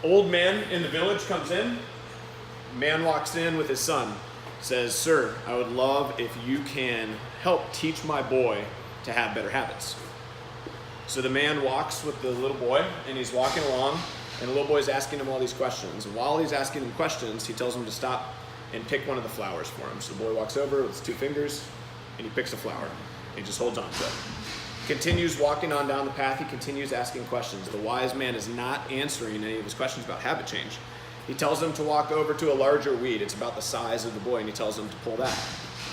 Old man in the village comes in. Man walks in with his son. Says, "Sir, I would love if you can help teach my boy to have better habits." So the man walks with the little boy, and he's walking along, and the little boy's asking him all these questions. And while he's asking him questions, he tells him to stop and pick one of the flowers for him. So the boy walks over with his 2 fingers, and he picks a flower. And he just holds on to it. Continues walking on down the path. He continues asking questions. The wise man is not answering any of his questions about habit change. He tells him to walk over to a larger weed. It's about the size of the boy, and he tells him to pull that.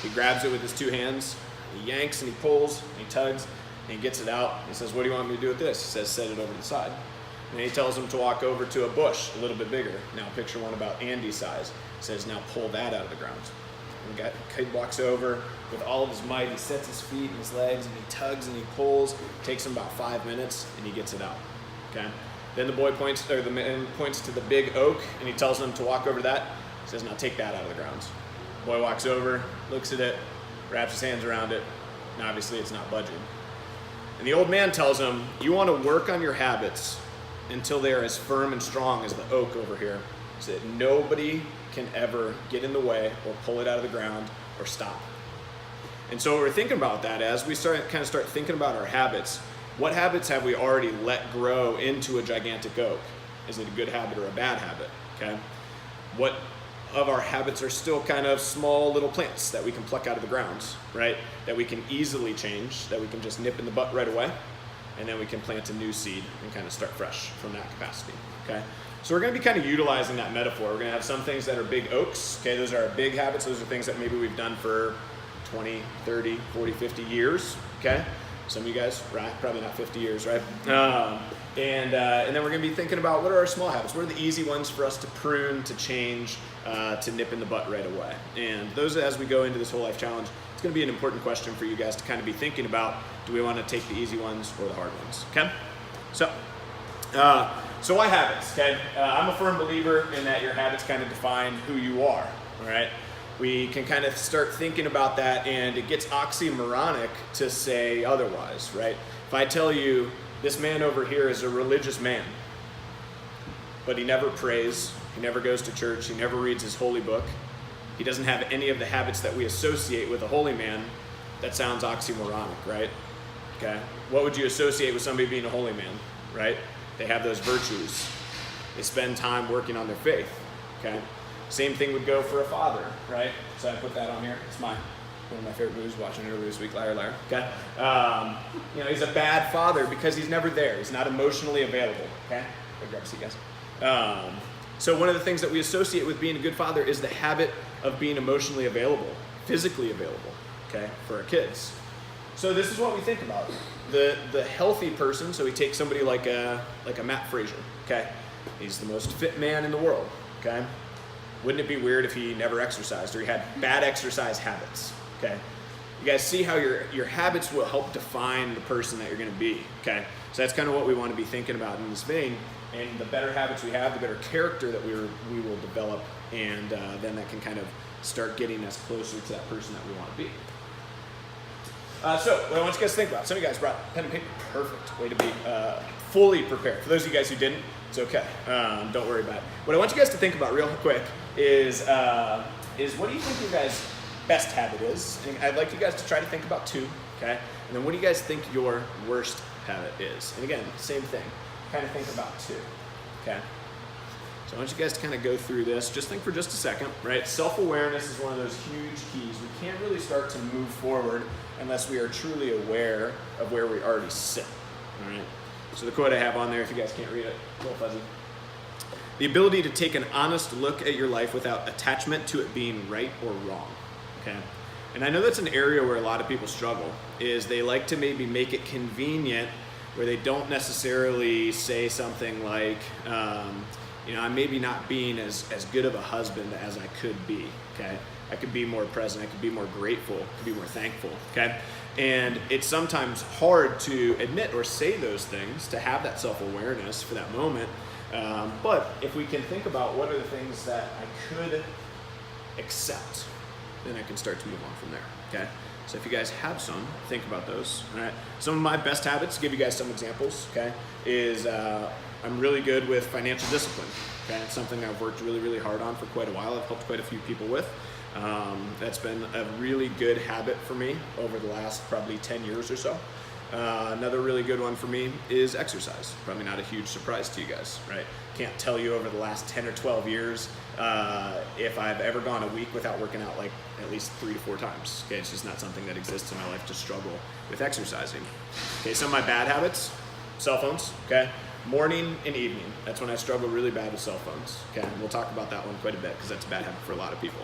He grabs it with his 2 hands. He yanks and he pulls and he tugs and he gets it out. He says, "What do you want me to do with this?" He says, "Set it over to the side." And he tells him to walk over to a bush a little bit bigger. Now picture one about Andy's size. He says, "Now pull that out of the ground." And the kid walks over with all of his might. He sets his feet and his legs and he tugs and he pulls. It takes him about 5 minutes and he gets it out. Okay. Then the man points to the big oak and he tells him to walk over to that. He says, "Now take that out of the ground." The boy walks over, looks at it, wraps his hands around it, and obviously it's not budging. And the old man tells him, "You want to work on your habits until they are as firm and strong as the oak over here, so that nobody can ever get in the way or pull it out of the ground or stop." And so what we're thinking about that as we start thinking about our habits. What habits have we already let grow into a gigantic oak? Is it a good habit or a bad habit? Okay. What of our habits are still kind of small little plants that we can pluck out of the ground, right? That we can easily change, that we can just nip in the butt right away, and then we can plant a new seed and kind of start fresh from that capacity, okay? So we're going to be kind of utilizing that metaphor. We're going to have some things that are big oaks, okay? Those are our big habits. Those are things that maybe we've done for 20, 30, 40, 50 years, okay? Some of you guys, right? Probably not 50 years, right? And then we're going to be thinking about what are our small habits? What are the easy ones for us to prune, to change, to nip in the butt right away? And those, as we go into this whole life challenge, it's going to be an important question for you guys to kind of be thinking about. Do we want to take the easy ones or the hard ones? Okay? So why habits? Okay? I'm a firm believer in that your habits kind of define who you are. All right? We can kind of start thinking about that, and it gets oxymoronic to say otherwise, right? If I tell you this man over here is a religious man, but he never prays, he never goes to church, he never reads his holy book, he doesn't have any of the habits that we associate with a holy man, that sounds oxymoronic, right? Okay. What would you associate with somebody being a holy man, right? They have those virtues. They spend time working on their faith, okay? Same thing would go for a father, right? So I put that on here. It's one of my favorite movies, watching it earlier this week, Liar Liar, okay? He's a bad father because he's never there. He's not emotionally available, okay? Go grab a seat, guys. So one of the things that we associate with being a good father is the habit of being emotionally available, physically available, okay, for our kids. So this is what we think about. The healthy person, so we take somebody like a Matt Frazier, okay? He's the most fit man in the world, okay? Wouldn't it be weird if he never exercised or he had bad exercise habits, okay? You guys see how your habits will help define the person that you're going to be, okay? So that's kind of what we want to be thinking about in this vein. And the better habits we have, the better character that we will develop, and then that can kind of start getting us closer to that person that we want to be. So what I want you guys to think about, some of you guys brought pen and paper, perfect way to be fully prepared. For those of you guys who didn't, it's okay, don't worry about it. What I want you guys to think about real quick is what do you think your guys' best habit is? And I'd like you guys to try to think about 2, okay? And then what do you guys think your worst habit is? And again, same thing, kind of think about 2, okay? So I want you guys to kind of go through this. Just think for just a second, right? Self-awareness is one of those huge keys. We can't really start to move forward unless we are truly aware of where we already sit, all right? So the quote I have on there, if you guys can't read it, a little fuzzy. The ability to take an honest look at your life without attachment to it being right or wrong, okay? And I know that's an area where a lot of people struggle, is they like to maybe make it convenient where they don't necessarily say something like, I'm maybe not being as good of a husband as I could be, okay? I could be more present, I could be more grateful, I could be more thankful, okay? And it's sometimes hard to admit or say those things, to have that self-awareness for that moment. But if we can think about what are the things that I could accept, then I can start to move on from there, okay? So if you guys have some, think about those, all right? Some of my best habits, to give you guys some examples, okay, is I'm really good with financial discipline. Okay, it's something I've worked really, really hard on for quite a while. I've helped quite a few people with. That's been a really good habit for me over the last probably 10 years or so. Another really good one for me is exercise. Probably not a huge surprise to you guys, right? Can't tell you over the last 10 or 12 years if I've ever gone a week without working out like at least 3 to 4 times. Okay, it's just not something that exists in my life to struggle with exercising. Okay, some of my bad habits, cell phones, okay? Morning and evening, that's when I struggle really bad with cell phones, okay? And we'll talk about that one quite a bit because that's a bad habit for a lot of people.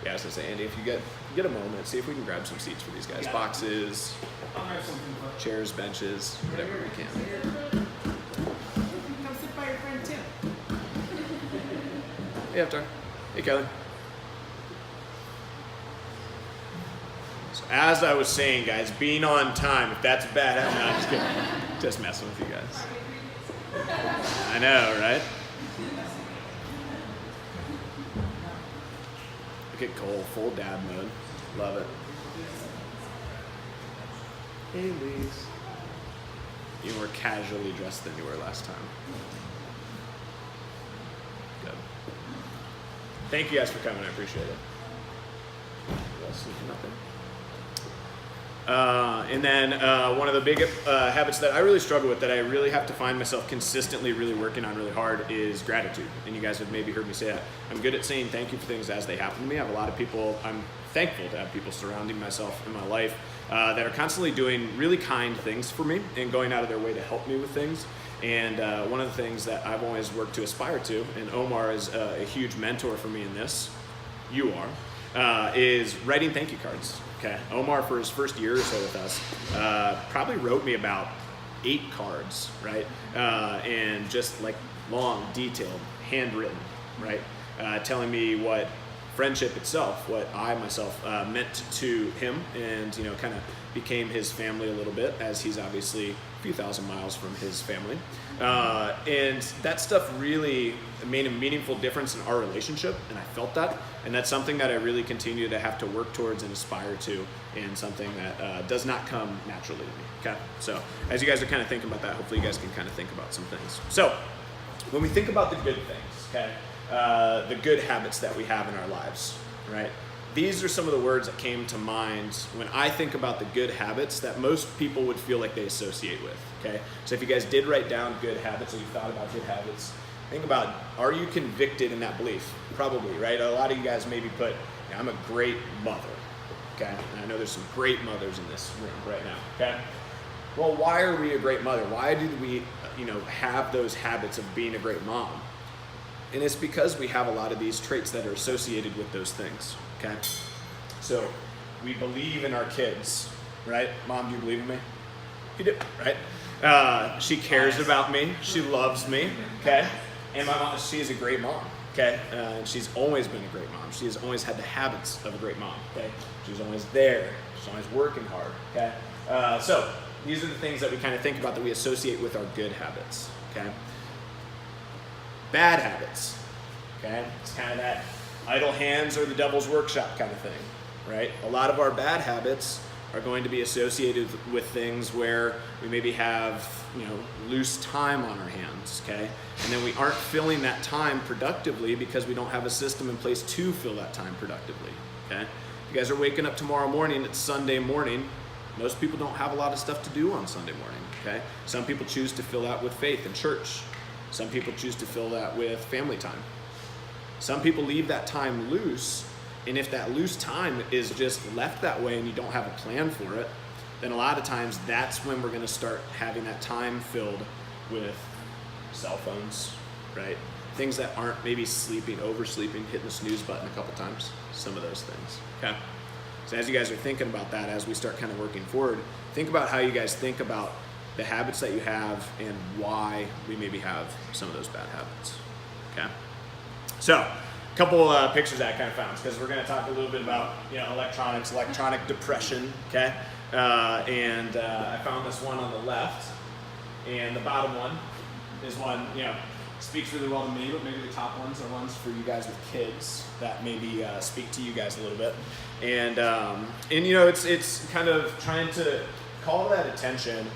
Yeah, I was gonna say, Andy, if you get a moment, see if we can grab some seats for these guys. Boxes, chairs, benches, whatever we can. Come sit by your friend Tim. Hey, Avatar. Hey, Kelly. So as I was saying, guys, being on time, if that's a bad habit, no, I'm just kidding. Just messing with you guys. I know, right? Look at Cole, full dad mode. Love it. Hey, Lise. You were casually dressed than you were last time. Good. Thank you guys for coming. I appreciate it. Nothing. And then one of the big habits that I really struggle with, that I really have to find myself consistently really working on really hard, is gratitude. And you guys have maybe heard me say that. I'm good at saying thank you for things as they happen to me. I have a lot of people, I'm thankful to have people surrounding myself in my life that are constantly doing really kind things for me and going out of their way to help me with things. And one of the things that I've always worked to aspire to, and Omar is a huge mentor for me in this, you are, is writing thank you cards. Okay, Omar, for his first year or so with us, probably wrote me about 8 cards, right? And just like long, detailed, handwritten, right? Telling me what friendship itself, what I myself meant to him, and kind of became his family a little bit, as he's obviously a few thousand miles from his family. And that stuff really made a meaningful difference in our relationship, and I felt that. And that's something that I really continue to have to work towards and aspire to, and something that does not come naturally to me. Okay, so as you guys are kind of thinking about that, hopefully you guys can kind of think about some things. So when we think about the good things, okay, the good habits that we have in our lives, right? These are some of the words that came to mind when I think about the good habits that most people would feel like they associate with, okay? So if you guys did write down good habits, or you thought about good habits, think about, are you convicted in that belief? Probably, right? A lot of you guys maybe put, I'm a great mother, okay? And I know there's some great mothers in this room right now, okay? Well, why are we a great mother? Why did we, have those habits of being a great mom? And it's because we have a lot of these traits that are associated with those things, okay? So we believe in our kids, right? Mom, do you believe in me? You do, right? She cares about me. She loves me, okay? And my mom, she is a great mom, okay? And she's always been a great mom. She has always had the habits of a great mom, okay? She's always there. She's always working hard, okay? So these are the things that we kind of think about that we associate with our good habits, okay? Bad habits, okay? It's kind of that idle hands or the devil's workshop kind of thing, right? A lot of our bad habits are going to be associated with things where we maybe have, loose time on our hands, okay? And then we aren't filling that time productively because we don't have a system in place to fill that time productively, okay? If you guys are waking up tomorrow morning, it's Sunday morning. Most people don't have a lot of stuff to do on Sunday morning, okay? Some people choose to fill that with faith and church. Some people choose to fill that with family time. Some people leave that time loose, and if that loose time is just left that way and you don't have a plan for it, then a lot of times that's when we're gonna start having that time filled with cell phones, right? Things that aren't maybe sleeping, oversleeping, hitting the snooze button a couple times, some of those things, okay? So as you guys are thinking about that, as we start kind of working forward, think about how you guys think about the habits that you have and why we maybe have some of those bad habits, okay? So, a couple pictures that I kind of found, because we're going to talk a little bit about electronics, electronic depression, okay? And I found this one on the left, and the bottom one is one, speaks really well to me, but maybe the top ones are ones for you guys with kids that maybe speak to you guys a little bit. And it's kind of trying to call that attention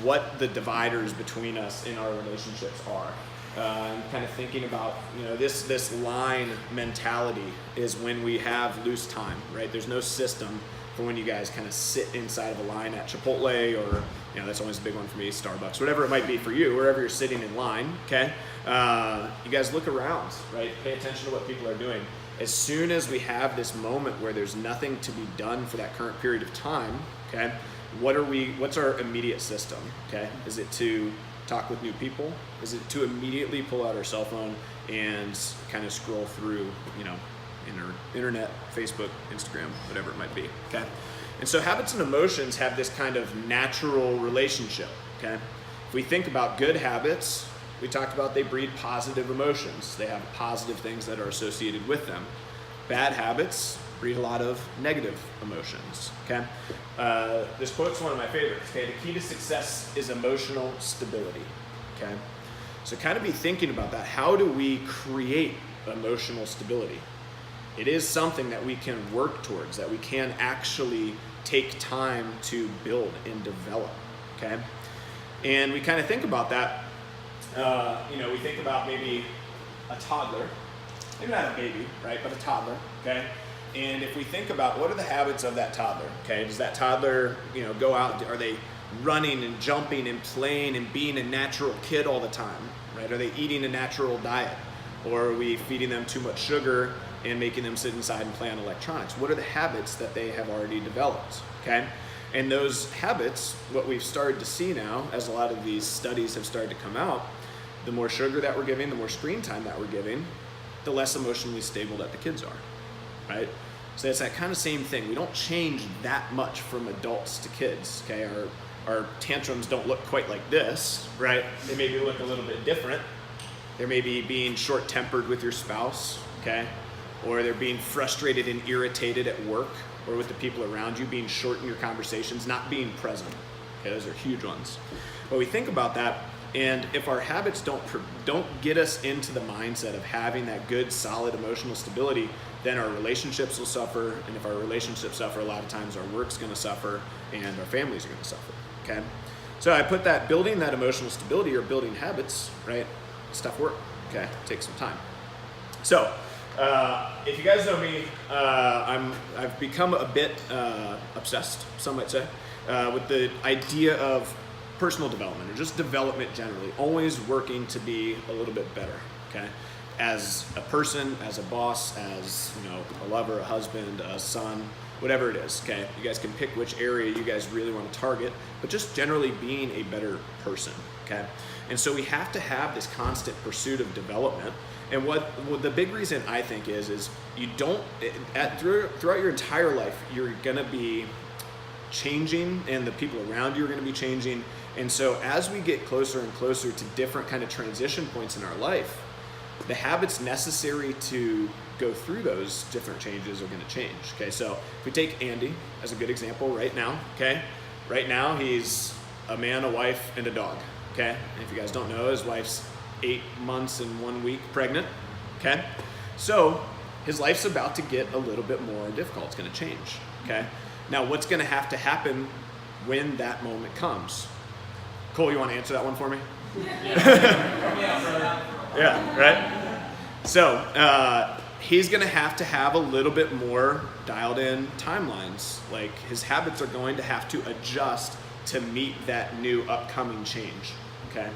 what the dividers between us in our relationships are. And kind of thinking about, this line mentality is when we have loose time, right? There's no system for when you guys kind of sit inside of a line at Chipotle, or, that's always a big one for me, Starbucks, whatever it might be for you, wherever you're sitting in line, okay? You guys look around, right? Pay attention to what people are doing. As soon as we have this moment where there's nothing to be done for that current period of time, okay, what's our immediate system, okay? Is it to talk with new people? Is it to immediately pull out our cell phone and kind of scroll through, internet, Facebook, Instagram, whatever it might be, okay? And so habits and emotions have this kind of natural relationship, okay? If we think about good habits, we talked about they breed positive emotions. They have positive things that are associated with them. Bad habits breed a lot of negative emotions, okay? This quote's one of my favorites, okay? The key to success is emotional stability, okay? So kind of be thinking about that. How do we create emotional stability? It is something that we can work towards, that we can actually take time to build and develop, okay? And we kind of think about that. We think about maybe a toddler, maybe not a baby, right, but a toddler, okay? And if we think about what are the habits of that toddler, okay? Does that toddler, go out, are they running and jumping and playing and being a natural kid all the time, right? Are they eating a natural diet? Or are we feeding them too much sugar and making them sit inside and play on electronics? What are the habits that they have already developed, okay? And those habits, what we've started to see now, as a lot of these studies have started to come out, the more sugar that we're giving, the more screen time that we're giving, the less emotionally stable that the kids are, right? So it's that kind of same thing. We don't change that much from adults to kids, okay? Our tantrums don't look quite like this, right? They maybe look a little bit different. They're maybe being short-tempered with your spouse, okay? Or they're being frustrated and irritated at work or with the people around you, being short in your conversations, not being present. Okay, those are huge ones. But we think about that, and if our habits don't get us into the mindset of having that good, solid emotional stability, then our relationships will suffer, and if our relationships suffer, a lot of times our work's going to suffer, and our families are going to suffer, okay? So I put that building that emotional stability or building habits, right? It's tough work, okay? It takes some time. So, if you guys know me, I've become a bit obsessed, some might say, with the idea of personal development or just development generally, always working to be a little bit better, okay? As a person, as a boss, as a lover, a husband, a son, whatever it is, okay? You guys can pick which area you guys really want to target, but just generally being a better person, okay? And so we have to have this constant pursuit of development. And what the big reason I think is you don't, throughout your entire life, you're gonna be changing and the people around you are gonna be changing. And so as we get closer and closer to different kind of transition points in our life, the habits necessary to go through those different changes are gonna change, okay? So if we take Andy as a good example right now, okay? Right now he's a man, a wife, and a dog, okay? And if you guys don't know, his wife's 8 months and 1 week pregnant, okay? So his life's about to get a little bit more difficult. It's gonna change, okay? Now what's gonna have to happen when that moment comes? Cole, you wanna answer that one for me? Yeah, right? So he's gonna have to have a little bit more dialed in timelines. Like his habits are going to have to adjust to meet that new upcoming change, okay?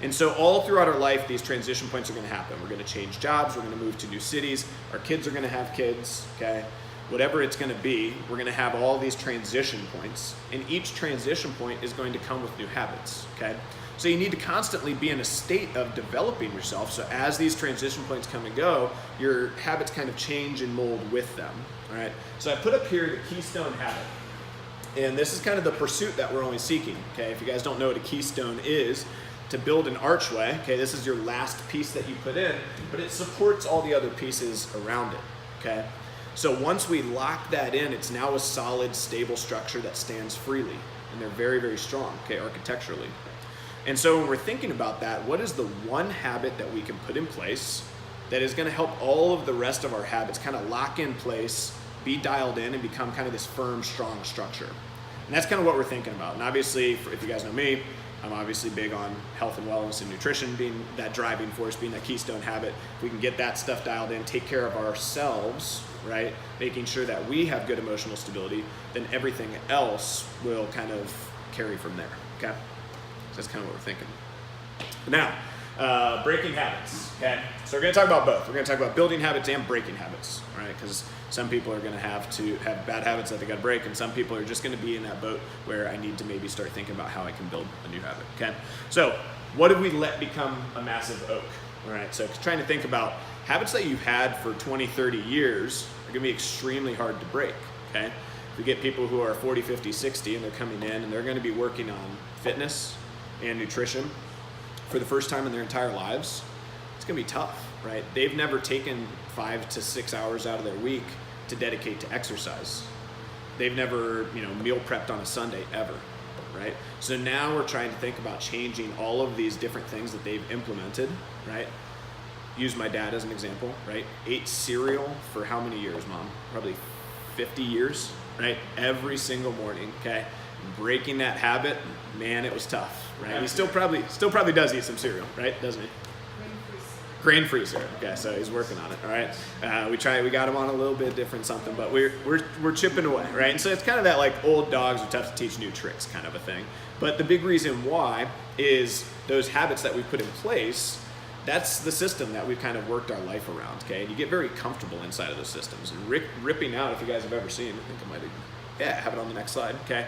And so all throughout our life, these transition points are gonna happen. We're gonna change jobs, we're gonna move to new cities, our kids are gonna have kids, okay? Whatever it's gonna be, we're gonna have all these transition points, and each transition point is going to come with new habits, okay? So you need to constantly be in a state of developing yourself, so as these transition points come and go, your habits kind of change and mold with them, all right? So I put up here the keystone habit, and this is kind of the pursuit that we're only seeking, okay? If you guys don't know what a keystone is, to build an archway, okay, this is your last piece that you put in, but it supports all the other pieces around it, okay? So once we lock that in, it's now a solid, stable structure that stands freely, and they're very, very strong, okay, architecturally. And so when we're thinking about that, what is the one habit that we can put in place that is gonna help all of the rest of our habits kind of lock in place, be dialed in, and become kind of this firm, strong structure? And that's kind of what we're thinking about. And obviously, if you guys know me, I'm obviously big on health and wellness and nutrition being that driving force, being that keystone habit. If we can get that stuff dialed in, take care of ourselves, right? Making sure that we have good emotional stability, then everything else will kind of carry from there, okay? So that's kind of what we're thinking. Now, breaking habits, okay? So we're gonna talk about both. We're gonna talk about building habits and breaking habits, right? Because some people are gonna have bad habits that they gotta break, and some people are just gonna be in that boat where I need to maybe start thinking about how I can build a new habit, okay? So what did we let become a massive oak? All right, so trying to think about habits that you've had for 20, 30 years are gonna be extremely hard to break, okay? If we get people who are 40, 50, 60, and they're coming in and they're gonna be working on fitness and nutrition for the first time in their entire lives, it's gonna be tough, right? They've never taken 5 to 6 hours out of their week to dedicate to exercise. They've never, meal prepped on a Sunday ever, right? So now we're trying to think about changing all of these different things that they've implemented, right? Use my dad as an example, right? Ate cereal for how many years, Mom? Probably 50 years, right? Every single morning, okay? Breaking that habit, man, it was tough, right? He still probably does eat some cereal, right? Doesn't he? Grain-free cereal. Okay, so he's working on it. All right, we got him on a little bit different something, but we're chipping away, right? And so it's kind of that like old dogs are tough to teach new tricks kind of a thing. But the big reason why is those habits that we put in place. That's the system that we've kind of worked our life around. Okay, and you get very comfortable inside of those systems. And ripping out, if you guys have ever seen, I think I might have it on the next slide. Okay.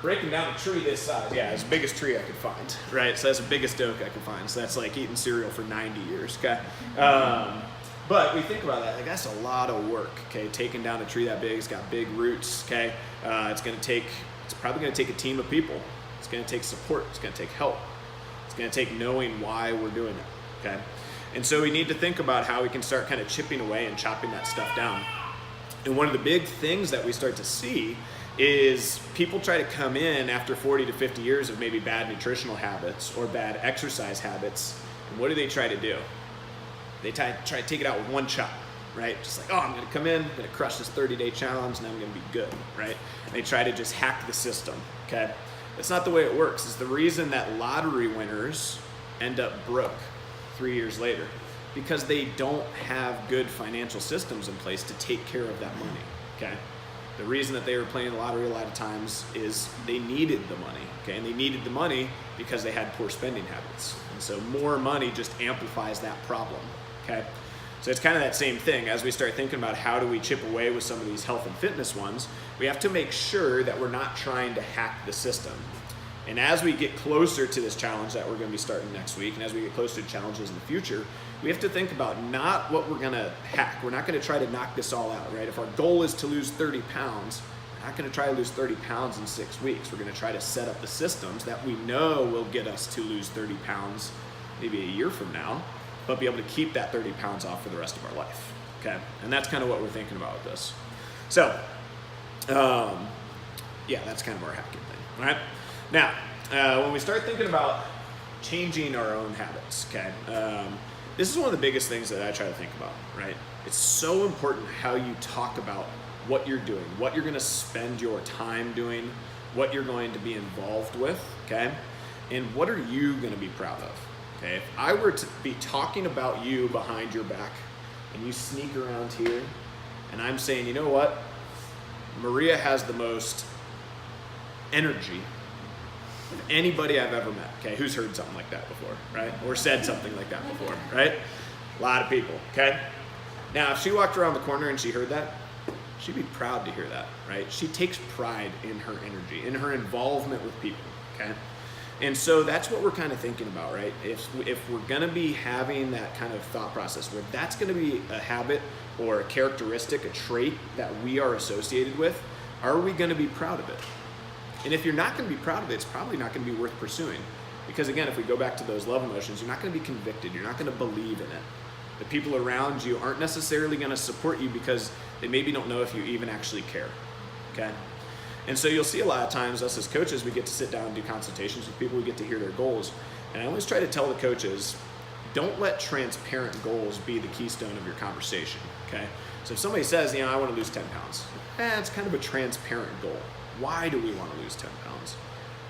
Breaking down a tree this size, it's the biggest tree I could find, right? So that's the biggest oak I could find. So that's like eating cereal for 90 years, okay? But we think about that, like that's a lot of work, okay? Taking down a tree that big, it's got big roots, okay? It's probably gonna take a team of people. It's gonna take support, it's gonna take help. It's gonna take knowing why we're doing it, okay? And so we need to think about how we can start kind of chipping away and chopping that stuff down. And one of the big things that we start to see is people try to come in after 40 to 50 years of maybe bad nutritional habits or bad exercise habits, and what do they try to do? They try to take it out with one shot, right? Just like, I'm gonna come in, I'm gonna crush this 30-day challenge, and I'm gonna be good, right? And they try to just hack the system, okay? That's not the way it works. It's the reason that lottery winners end up broke 3 years later, because they don't have good financial systems in place to take care of that money, okay? The reason that they were playing the lottery a lot of times is they needed the money, okay? And they needed the money because they had poor spending habits. And so more money just amplifies that problem, okay? So it's kind of that same thing. As we start thinking about how do we chip away with some of these health and fitness ones, we have to make sure that we're not trying to hack the system. And as we get closer to this challenge that we're going to be starting next week, and as we get closer to challenges in the future, we have to think about not what we're going to hack. We're not going to try to knock this all out, right? If our goal is to lose 30 pounds, we're not going to try to lose 30 pounds in 6 weeks. We're going to try to set up the systems that we know will get us to lose 30 pounds maybe a year from now, but be able to keep that 30 pounds off for the rest of our life, okay? And that's kind of what we're thinking about with this. So, that's kind of our hacking thing, all right? Now, when we start thinking about changing our own habits, okay, this is one of the biggest things that I try to think about, right? It's so important how you talk about what you're doing, what you're gonna spend your time doing, what you're going to be involved with, okay? And what are you gonna be proud of, okay? If I were to be talking about you behind your back and you sneak around here and I'm saying, you know what? Maria has the most energy of anybody I've ever met, okay? Who's heard something like that before, right? Or said something like that before, right? A lot of people, okay? Now, if she walked around the corner and she heard that, she'd be proud to hear that, right? She takes pride in her energy, in her involvement with people, okay? And so that's what we're kind of thinking about, right? If we're gonna be having that kind of thought process where that's gonna be a habit or a characteristic, a trait that we are associated with, are we gonna be proud of it? And if you're not going to be proud of it, it's probably not going to be worth pursuing. Because again, if we go back to those love emotions, you're not going to be convicted. You're not going to believe in it. The people around you aren't necessarily going to support you because they maybe don't know if you even actually care, okay? And so you'll see a lot of times, us as coaches, we get to sit down and do consultations with people. We get to hear their goals. And I always try to tell the coaches, don't let transparent goals be the keystone of your conversation, okay? So if somebody says, I want to lose 10 pounds, it's kind of a transparent goal. Why do we want to lose 10 pounds?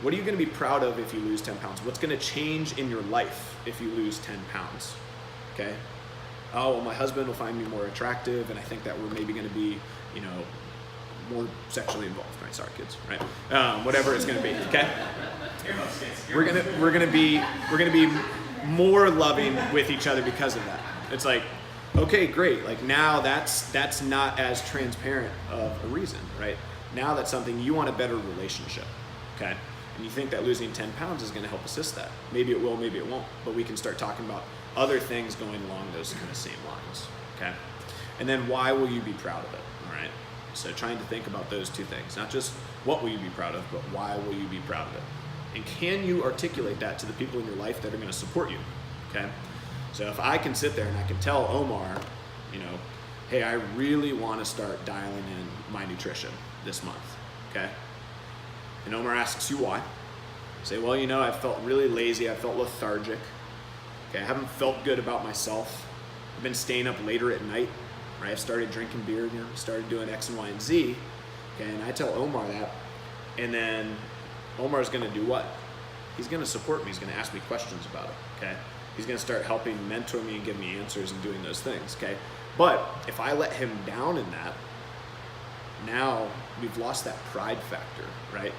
What are you going to be proud of if you lose 10 pounds? What's going to change in your life if you lose 10 pounds, okay? Oh, well, my husband will find me more attractive, and I think that we're maybe going to be, more sexually involved, right? Sorry, kids, right? Whatever it's going to be, okay? We're gonna be more loving with each other because of that. It's like, okay, great. Like now that's not as transparent of a reason, right? Now that's something you want a better relationship, okay? And you think that losing 10 pounds is going to help assist that. Maybe it will, maybe it won't. But we can start talking about other things going along those kind of same lines, okay? And then why will you be proud of it, all right? So trying to think about those two things, not just what will you be proud of, but why will you be proud of it? And can you articulate that to the people in your life that are going to support you, okay? So if I can sit there and I can tell Omar, hey, I really want to start dialing in my nutrition this month, okay? And Omar asks you why. Say, well, I felt really lazy, I felt lethargic, okay? I haven't felt good about myself. I've been staying up later at night, right? I've started drinking beer, started doing X and Y and Z, okay? And I tell Omar that, and then Omar's going to do what? He's going to support me. He's going to ask me questions about it, okay? He's going to start helping mentor me and give me answers and doing those things, okay? But if I let him down in that, now we've lost that pride factor, right?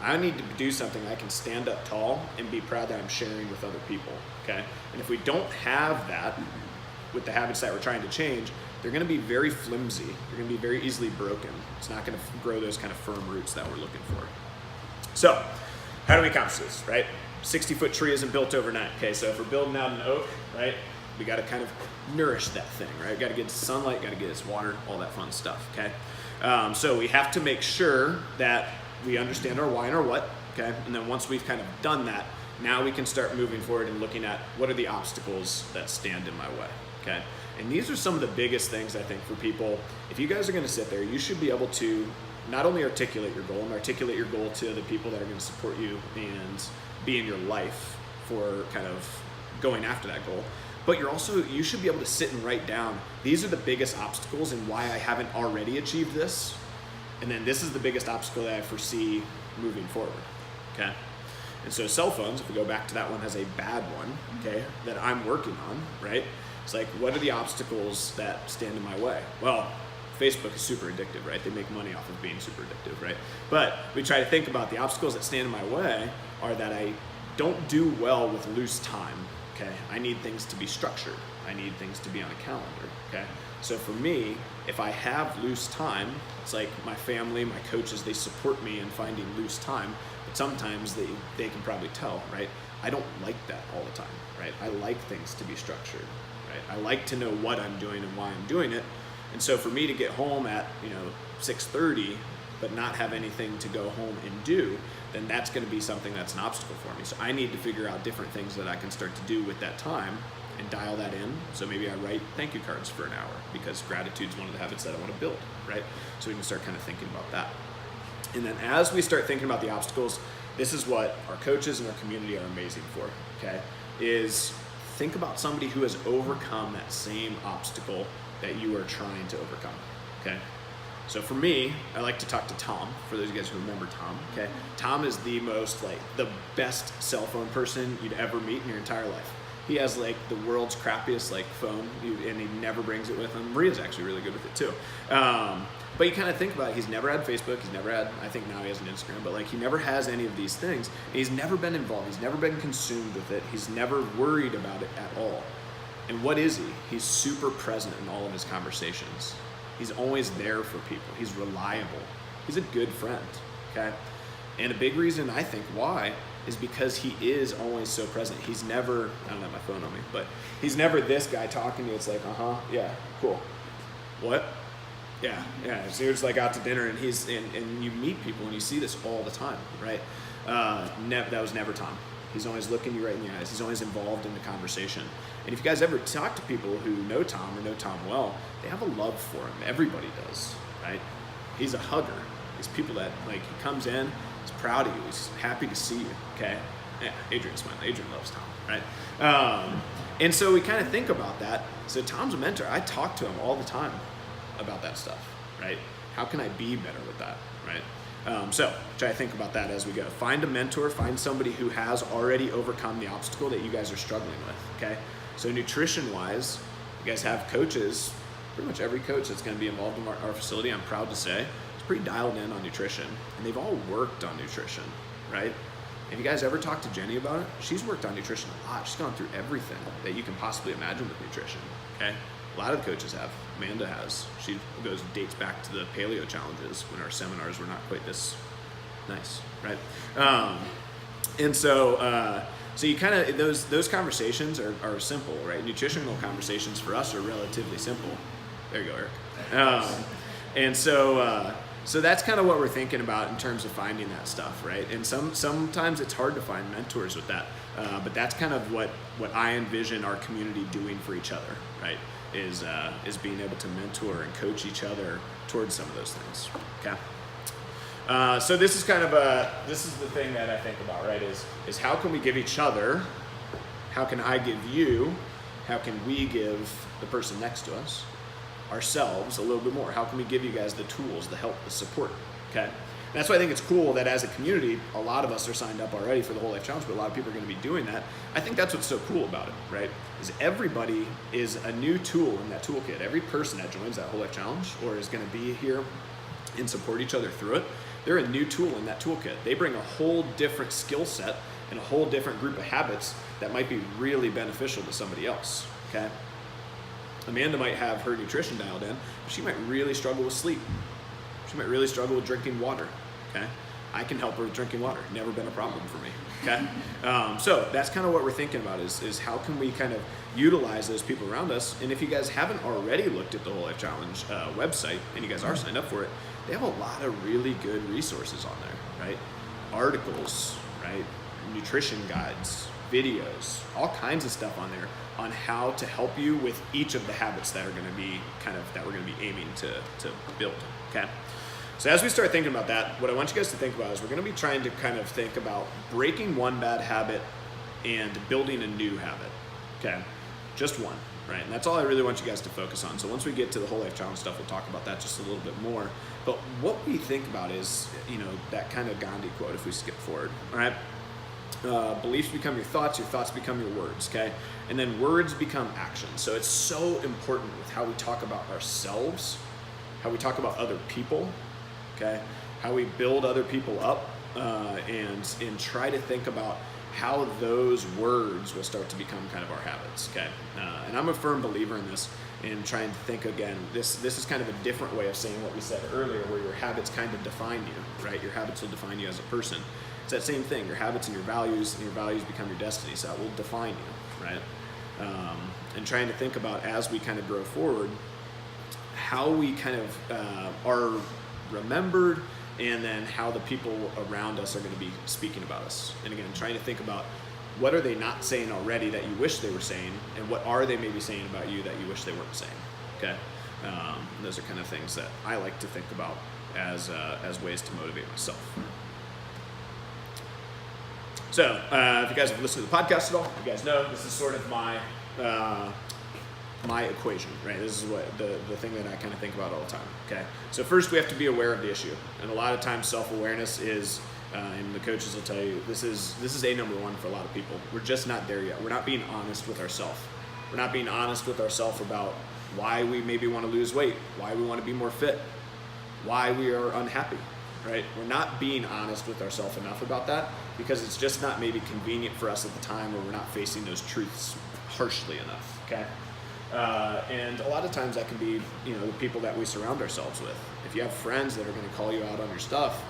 I need to do something I can stand up tall and be proud that I'm sharing with other people, okay? And if we don't have that with the habits that we're trying to change, they're going to be very flimsy. They're going to be very easily broken. It's not going to grow those kind of firm roots that we're looking for. So, how do we accomplish this, right? 60-foot tree isn't built overnight, okay? So if we're building out an oak, right, we got to kind of nourish that thing, right? Got to get its sunlight, got to get its water, all that fun stuff, okay? So we have to make sure that we understand our why and our what, okay? And then once we've kind of done that, now we can start moving forward and looking at what are the obstacles that stand in my way, okay? And these are some of the biggest things, I think, for people. If you guys are going to sit there, you should be able to not only articulate your goal and articulate your goal to the people that are going to support you and be in your life for kind of going after that goal, but you should be able to sit and write down, these are the biggest obstacles and why I haven't already achieved this. And then this is the biggest obstacle that I foresee moving forward, okay? And so cell phones, if we go back to that one as a bad one, okay, that I'm working on, right? It's like, what are the obstacles that stand in my way? Well, Facebook is super addictive, right? They make money off of being super addictive, right? But we try to think about the obstacles that stand in my way are that I don't do well with loose time, okay? I need things to be structured. I need things to be on a calendar, okay? So for me, if I have loose time, it's like my family, my coaches, they support me in finding loose time, but sometimes they can probably tell, right? I don't like that all the time, right? I like things to be structured, right? I like to know what I'm doing and why I'm doing it. And so for me to get home at 6:30, but not have anything to go home and do, then that's going to be something that's an obstacle for me. So I need to figure out different things that I can start to do with that time and dial that in. So maybe I write thank you cards for an hour because gratitude is one of the habits that I want to build, right? So we can start kind of thinking about that. And then as we start thinking about the obstacles, this is what our coaches and our community are amazing for, okay? Is think about somebody who has overcome that same obstacle that you are trying to overcome, okay? So for me, I like to talk to Tom, for those of you guys who remember Tom, okay? Tom is the best cell phone person you'd ever meet in your entire life. He has the world's crappiest phone, and he never brings it with him. Maria's actually really good with it too. But you kind of think about it, he's never had Facebook, he's never had, I think now he has an Instagram, but he never has any of these things. And he's never been involved, he's never been consumed with it, he's never worried about it at all. And what is he? He's super present in all of his conversations. He's always there for people. He's reliable. He's a good friend, okay? And a big reason I think why is because he is always so present. He's never, I don't have my phone on me, but he's never this guy talking to you. It's like, yeah, cool. What? Yeah. So you're just out to dinner and and you meet people and you see this all the time, right? That was never Tom. He's always looking you right in the eyes. He's always involved in the conversation. And if you guys ever talk to people who know Tom or know Tom well, they have a love for him. Everybody does, right? He's a hugger. He's people that, he comes in, he's proud of you, he's happy to see you, okay? Yeah, Adrian's smiling. Adrian loves Tom, right? And so we kind of think about that. So Tom's a mentor. I talk to him all the time about that stuff, right? How can I be better with that, right? So try to think about that as we go. Find a mentor, find somebody who has already overcome the obstacle that you guys are struggling with, okay? So nutrition-wise, you guys have coaches. Pretty much every coach that's going to be involved in our facility, I'm proud to say, is pretty dialed in on nutrition. And they've all worked on nutrition, right? Have you guys ever talked to Jenny about it? She's worked on nutrition a lot. She's gone through everything that you can possibly imagine with nutrition, okay? A lot of the coaches have. Amanda has. She dates back to the paleo challenges when our seminars were not quite this nice, right? And so you kind of, those conversations are simple, right? Nutritional conversations for us are relatively simple. There you go, Eric. And so that's kind of what we're thinking about in terms of finding that stuff, right? And sometimes it's hard to find mentors with that, but that's kind of what I envision our community doing for each other, right? Is being able to mentor and coach each other towards some of those things. Okay. So this is kind of this is the thing that I think about, right? Is how can we give each other? How can I give you? How can we give the person next to us, ourselves, a little bit more? How can we give you guys the tools, the help, the support? Okay. And that's why I think it's cool that as a community, a lot of us are signed up already for the Whole Life Challenge, but a lot of people are going to be doing that. I think that's what's so cool about it, right? Is everybody is a new tool in that toolkit. Every person that joins that Whole Life Challenge or is going to be here and support each other through it, they're a new tool in that toolkit. They bring a whole different skill set and a whole different group of habits that might be really beneficial to somebody else, okay? Amanda might have her nutrition dialed in, but she might really struggle with sleep. She might really struggle with drinking water, okay? I can help her with drinking water. Never been a problem for me, okay? So that's kind of what we're thinking about is how can we kind of utilize those people around us. And if you guys haven't already looked at the Whole Life Challenge website and you guys are signed up for it, they have a lot of really good resources on there, right? Articles, right? Nutrition guides, videos, all kinds of stuff on there on how to help you with each of the habits that are going to be that we're going to be aiming to build, okay? So as we start thinking about that, what I want you guys to think about is we're going to be trying to kind of think about breaking one bad habit and building a new habit, okay? Just one, right? And that's all I really want you guys to focus on. So once we get to the Whole Life Challenge stuff, we'll talk about that just a little bit more. But what we think about is, that kind of Gandhi quote, if we skip forward, all right? Beliefs become your thoughts become your words, okay? And then words become actions. So it's so important with how we talk about ourselves, how we talk about other people, okay? How we build other people up, and try to think about how those words will start to become kind of our habits, okay? And I'm a firm believer in this, and trying to think again, this is kind of a different way of saying what we said earlier, where your habits kind of define you, right? Your habits will define you as a person. It's that same thing, your habits and your values become your destiny, so that will define you, right? And trying to think about, as we kind of grow forward, how we kind of are remembered, and then how the people around us are going to be speaking about us. And again, trying to think about what are they not saying already that you wish they were saying, and what are they maybe saying about you that you wish they weren't saying, okay? Those are kind of things that I like to think about as ways to motivate myself. So if you guys have listened to the podcast at all, you guys know this is sort of my equation, right? This is what the thing that I kind of think about all the time, okay? So first we have to be aware of the issue. And a lot of times self-awareness is, and the coaches will tell you, this is a number one for a lot of people. We're just not there yet. We're not being honest with ourselves. We're not being honest with ourselves about why we maybe want to lose weight, why we want to be more fit, why we are unhappy, right? We're not being honest with ourselves enough about that because it's just not maybe convenient for us at the time, or we're not facing those truths harshly enough, okay? And a lot of times that can be, the people that we surround ourselves with. If you have friends that are going to call you out on your stuff,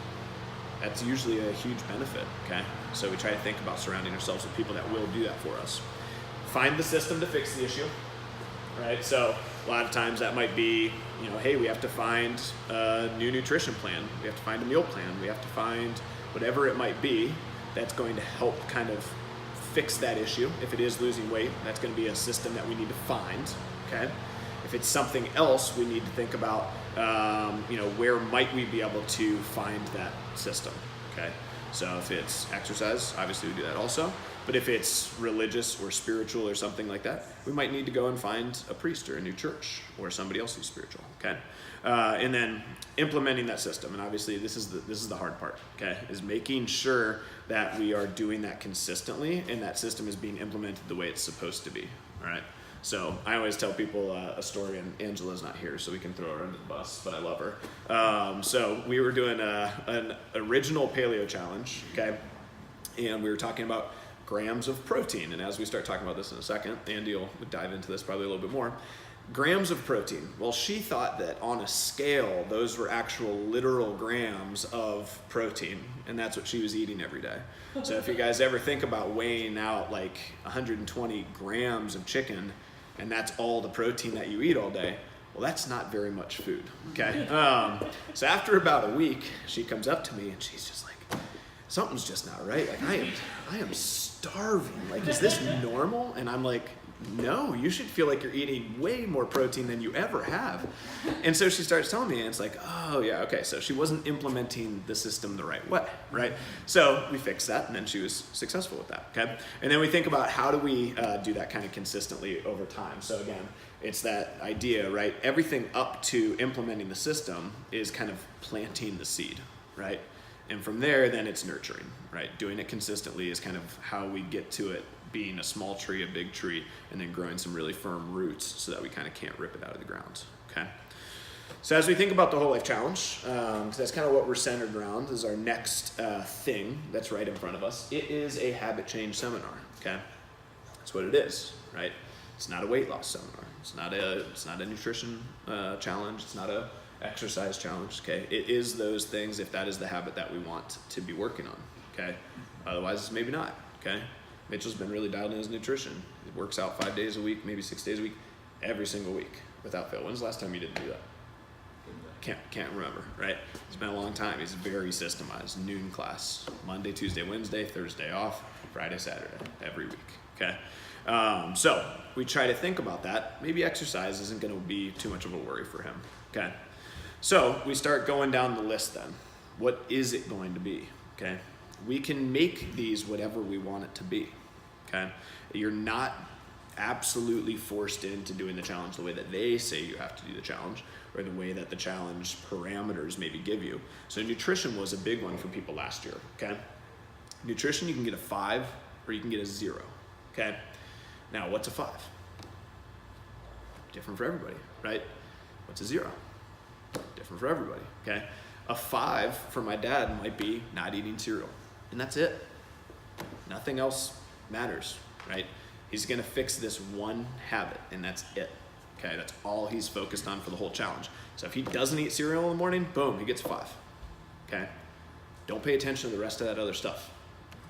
that's usually a huge benefit, okay? So we try to think about surrounding ourselves with people that will do that for us. Find the system to fix the issue, right? So a lot of times that might be, hey, we have to find a new nutrition plan. We have to find a meal plan. We have to find whatever it might be that's going to help kind of fix that issue. If it is losing weight, that's going to be a system that we need to find, okay? If it's something else, we need to think about, where might we be able to find that system, okay? So if it's exercise, obviously we do that also. But if it's religious or spiritual or something like that, we might need to go and find a priest or a new church or somebody else who's spiritual, okay? And then implementing that system, and obviously this is the hard part, okay? Is making sure that we are doing that consistently and that system is being implemented the way it's supposed to be, all right? So I always tell people a story, and Angela's not here, so we can throw her under the bus, but I love her. So we were doing an original paleo challenge, okay? And we were talking about grams of protein. And as we start talking about this in a second, Andy will dive into this probably a little bit more. Grams of protein. Well, she thought that on a scale, those were actual literal grams of protein, and that's what she was eating every day. So if you guys ever think about weighing out like 120 grams of chicken, and that's all the protein that you eat all day, well, that's not very much food, okay? So after about a week, she comes up to me and she's just like, something's just not right. Like I am starving. Like, is this normal? And I'm like, no, you should feel like you're eating way more protein than you ever have. And so she starts telling me, and it's like, oh yeah, okay. So she wasn't implementing the system the right way, right? So we fixed that, and then she was successful with that, okay? And then we think about how do we do that kind of consistently over time. So again, it's that idea, right? Everything up to implementing the system is kind of planting the seed, right? And from there, then it's nurturing, right? Doing it consistently is kind of how we get to it being a small tree, a big tree, and then growing some really firm roots so that we kind of can't rip it out of the ground, okay? So as we think about the Whole Life Challenge, that's kind of what we're centered around, is our next thing that's right in front of us. It is a habit change seminar, okay? That's what it is, right? It's not a weight loss seminar. It's not a nutrition challenge. It's not a exercise challenge, okay? It is those things if that is the habit that we want to be working on, okay? Otherwise, maybe not, okay? Mitchell's been really dialed in his nutrition. He works out 5 days a week, maybe 6 days a week, every single week without fail. When's the last time you didn't do that? Can't remember, right? It's been a long time. He's very systemized. Noon class, Monday, Tuesday, Wednesday, Thursday off, Friday, Saturday, every week, okay? So we try to think about that. Maybe exercise isn't gonna be too much of a worry for him, okay? So we start going down the list then. What is it going to be, okay? We can make these whatever we want it to be, okay? You're not absolutely forced into doing the challenge the way that they say you have to do the challenge or the way that the challenge parameters maybe give you. So nutrition was a big one for people last year, okay? Nutrition, you can get a 5 or you can get a 0, okay? Now, what's a 5? Different for everybody, right? What's a 0? Different for everybody, okay? A 5 for my dad might be not eating cereal, and that's it. Nothing else matters, right? He's gonna fix this one habit, and that's it, okay? That's all he's focused on for the whole challenge. So if he doesn't eat cereal in the morning, boom, he gets a 5, okay? Don't pay attention to the rest of that other stuff.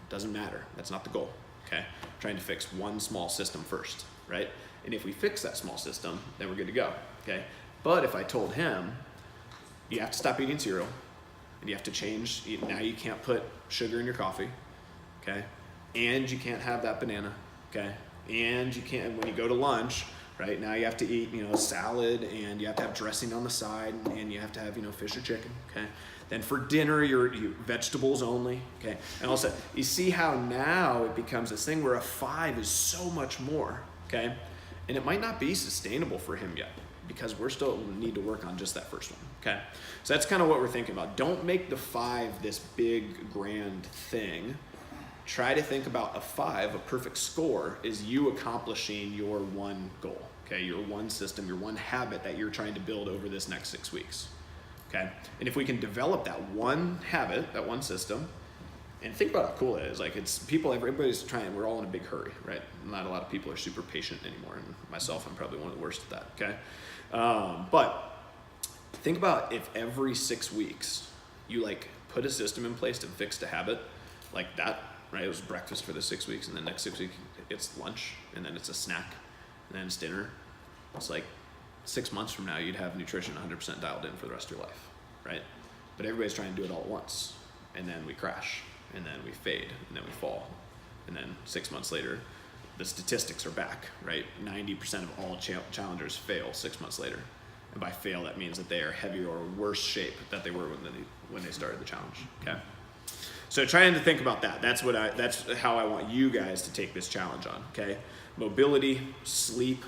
Doesn't matter, that's not the goal, okay? Trying to fix one small system first, right? And if we fix that small system, then we're good to go, okay? But if I told him, you have to stop eating cereal, and you have to change, now you can't put sugar in your coffee, okay? And you can't have that banana, okay? And you can't, when you go to lunch, right, now you have to eat, salad, and you have to have dressing on the side, and you have to have, fish or chicken, okay? Then for dinner, you're vegetables only, okay? And also, you see how now it becomes this thing where a 5 is so much more, okay? And it might not be sustainable for him yet, because we're still need to work on just that first one, okay? So that's kind of what we're thinking about. Don't make the 5 this big, grand thing. Try to think about a 5, a perfect score, is you accomplishing your one goal, okay? Your one system, your one habit that you're trying to build over this next 6 weeks, okay? And if we can develop that one habit, that one system, and think about how cool it is. Like, it's people, everybody's trying, we're all in a big hurry, right? Not a lot of people are super patient anymore, and myself, I'm probably one of the worst at that, okay? But think about if every 6 weeks you put a system in place to fix a habit like that, right? It was breakfast for the 6 weeks, and the next 6 weeks it's lunch, and then it's a snack, and then it's dinner. It's like 6 months from now, you'd have nutrition 100% dialed in for the rest of your life, right? But everybody's trying to do it all at once, and then we crash, and then we fade, and then we fall, and then 6 months later, the statistics are back, right? 90% of all challengers fail 6 months later. And by fail, that means that they are heavier or worse shape that they were when they started the challenge, okay? So trying to think about that. That's how I want you guys to take this challenge on, okay? Mobility, sleep,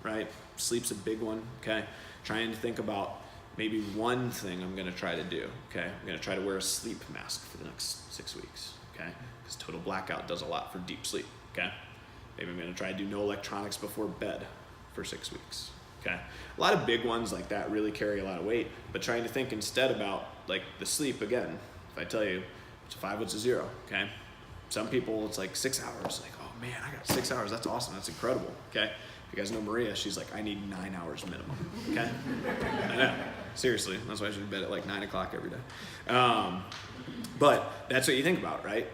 right? Sleep's a big one, okay? Trying to think about maybe one thing I'm gonna try to do, okay? I'm gonna try to wear a sleep mask for the next 6 weeks, okay? Because total blackout does a lot for deep sleep, okay? Maybe I'm gonna try to do no electronics before bed for 6 weeks, okay? A lot of big ones like that really carry a lot of weight, but trying to think instead about like the sleep again. If I tell you it's a 5, what's a 0, okay? Some people it's like 6 hours, like, oh man, I got 6 hours, that's awesome, that's incredible, okay? If you guys know Maria, she's like, I need 9 hours minimum, okay? I know, seriously, that's why I should be bed at like 9 o'clock every day. But that's what you think about, right?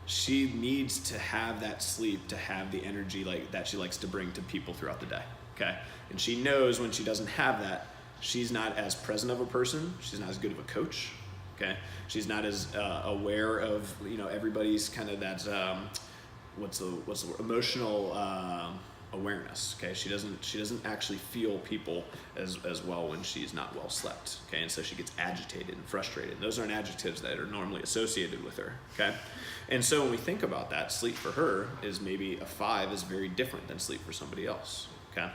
She needs to have that sleep to have the energy like that she likes to bring to people throughout the day, okay? And she knows when she doesn't have that, she's not as present of a person, she's not as good of a coach, okay? She's not as aware of, everybody's kind of that, what's the word? Emotional awareness, okay? She doesn't actually feel people as well when she's not well slept, okay? And so she gets agitated and frustrated. And those aren't adjectives that are normally associated with her, okay? And so when we think about that, sleep for her is maybe a 5 is very different than sleep for somebody else, okay?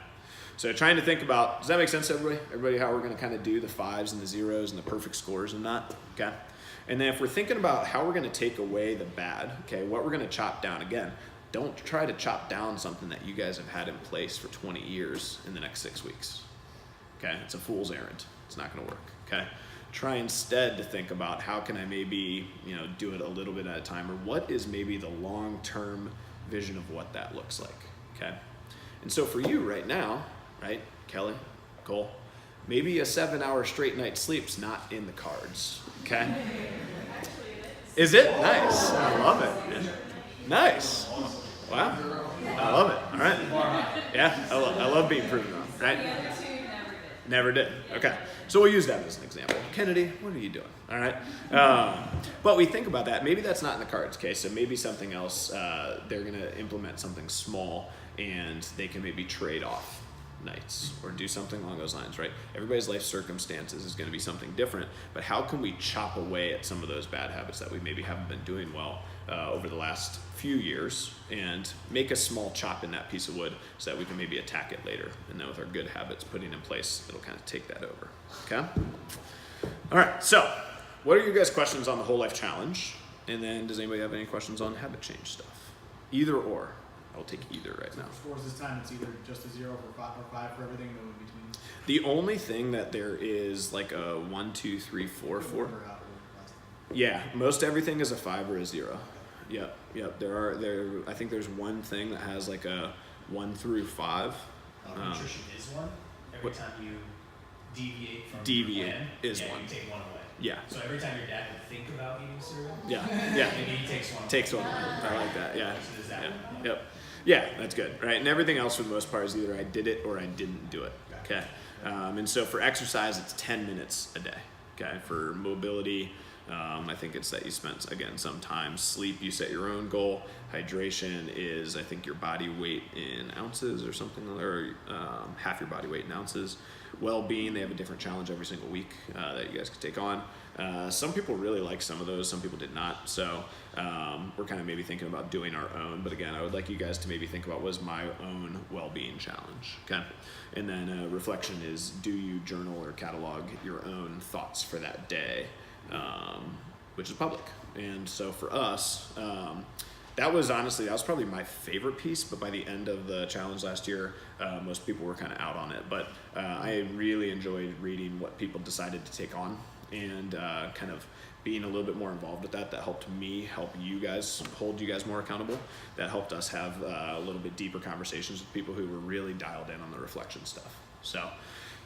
So trying to think about, does that make sense to everybody? Everybody, how we're gonna kind of do the 5s and the 0s and the perfect scores and that, okay? And then if we're thinking about how we're gonna take away the bad, okay, what we're gonna chop down, again, don't try to chop down something that you guys have had in place for 20 years in the next 6 weeks, okay? It's a fool's errand, it's not gonna work, okay? Try instead to think about how can I maybe, do it a little bit at a time, or what is maybe the long-term vision of what that looks like, okay? And so for you right now, right, Kelly, Cole, maybe a 7-hour straight night's sleep's not in the cards, okay? Is it? Nice, I love it. Nice, wow, I love it, all right. Yeah, I love being proven wrong, right? Never did, okay. So we'll use that as an example. Kennedy, what are you doing, all right? But we think about that, maybe that's not in the cards, okay? So maybe something else, they're gonna implement something small and they can maybe trade off nights or do something along those lines, right? Everybody's life circumstances is going to be something different, but how can we chop away at some of those bad habits that we maybe haven't been doing well over the last few years and make a small chop in that piece of wood so that we can maybe attack it later, and then with our good habits putting in place, it'll kind of take that over, okay? All right, so what are your guys' questions on the whole life challenge? And then does anybody have any questions on habit change stuff? Either or. I'll take either right now. Scores this time, it's either just a 0 for 5 or 5 for everything, no in between. The only thing that there is like a 1, 2, 3, 4, 4. Yeah, most everything is a 5 or a 0. Yep. I think there's one thing that has like a 1 through 5. Nutrition is one. Every time you deviate from your plan, is one. You take one away. Yeah. So every time your dad would think about eating cereal, yeah, maybe he takes one. Takes one. I like that. Yeah. So does that one? Yep. Yeah, that's good, right? And everything else for the most part is either I did it or I didn't do it, okay? And so for exercise, it's 10 minutes a day, okay? For mobility, I think it's that you spent, again, some time. Sleep, you set your own goal. Hydration is, I think, your body weight in ounces or something, or half your body weight in ounces. Well-being, they have a different challenge every single week that you guys can take on. Some people really like some of those, some people did not. So we're kind of maybe thinking about doing our own. But again, I would like you guys to maybe think about what is my own well-being challenge, okay? And then reflection is, do you journal or catalog your own thoughts for that day, which is public. And so for us, that was probably my favorite piece, but by the end of the challenge last year, most people were kind of out on it. But I really enjoyed reading what people decided to take on and kind of being a little bit more involved with that. That helped me help you guys, hold you guys more accountable. That helped us have a little bit deeper conversations with people who were really dialed in on the reflection stuff. So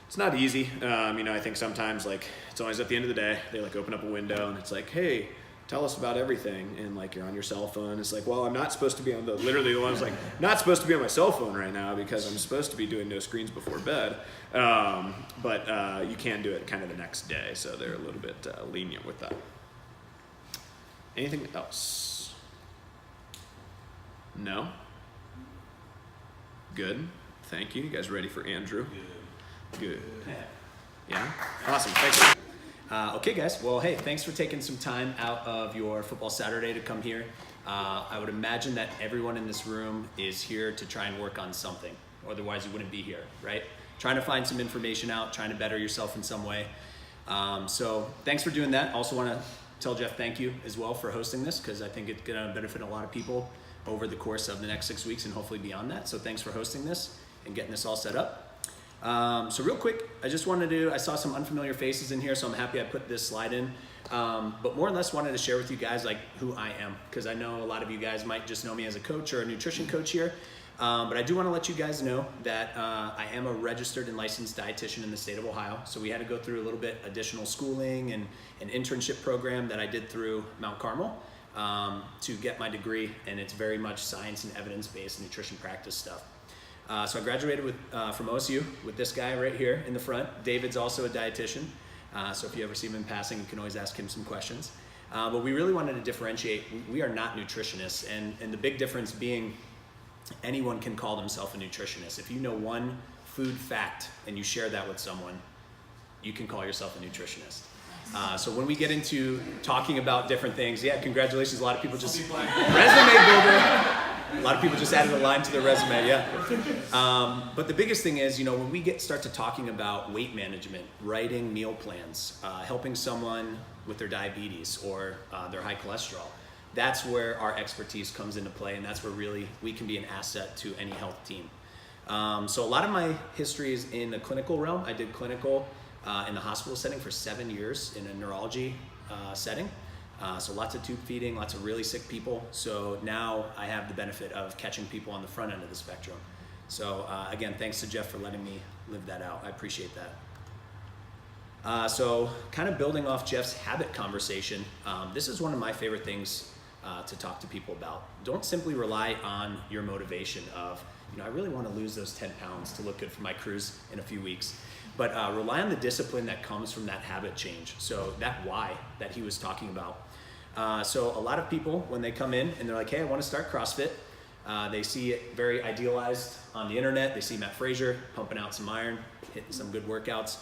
it's not easy. I think sometimes it's always at the end of the day, they open up a window and it's like, hey, tell us about everything, and you're on your cell phone. It's like, well, I'm not supposed to be literally the one's not supposed to be on my cell phone right now because I'm supposed to be doing no screens before bed. But you can do it kind of the next day, so they're a little bit lenient with that. Anything else? No? Good. Thank you. You guys ready for Andrew? Good. Yeah? Awesome. Thank you. Okay, guys. Well, hey, thanks for taking some time out of your football Saturday to come here. I would imagine that everyone in this room is here to try and work on something. Otherwise, you wouldn't be here, right? Trying to find some information out, trying to better yourself in some way. So thanks for doing that. Also want to tell Jeff thank you as well for hosting this, because I think it's going to benefit a lot of people over the course of the next 6 weeks and hopefully beyond that. So thanks for hosting this and getting this all set up. So real quick, I saw some unfamiliar faces in here, so I'm happy I put this slide in. But more or less wanted to share with you guys like who I am, because I know a lot of you guys might just know me as a coach or a nutrition coach here. But I do want to let you guys know that I am a registered and licensed dietitian in the state of Ohio. So we had to go through a little bit additional schooling and an internship program that I did through Mount Carmel to get my degree, and it's very much science and evidence-based nutrition practice stuff. So I graduated from OSU with this guy right here in the front. David's also a dietitian, so if you ever see him in passing, you can always ask him some questions. But we really wanted to differentiate. We are not nutritionists, and the big difference being anyone can call themselves a nutritionist. If you know one food fact and you share that with someone, you can call yourself a nutritionist. So when we get into talking about different things, yeah, congratulations. A lot of people just resume builder. A lot of people just added a line to their resume, yeah. But the biggest thing is, when we start to talking about weight management, writing meal plans, helping someone with their diabetes or their high cholesterol, that's where our expertise comes into play, and that's where really we can be an asset to any health team. So a lot of my history is in the clinical realm. I did clinical in the hospital setting for 7 years in a neurology setting. So lots of tube feeding, lots of really sick people. So now I have the benefit of catching people on the front end of the spectrum. So again, thanks to Jeff for letting me live that out. I appreciate that. So kind of building off Jeff's habit conversation, this is one of my favorite things to talk to people about. Don't simply rely on your motivation of, I really want to lose those 10 pounds to look good for my cruise in a few weeks. But rely on the discipline that comes from that habit change. So that why that he was talking about. So a lot of people, when they come in and they're like, hey, I want to start CrossFit, they see it very idealized on the internet. They see Matt Frazier pumping out some iron, hitting some good workouts.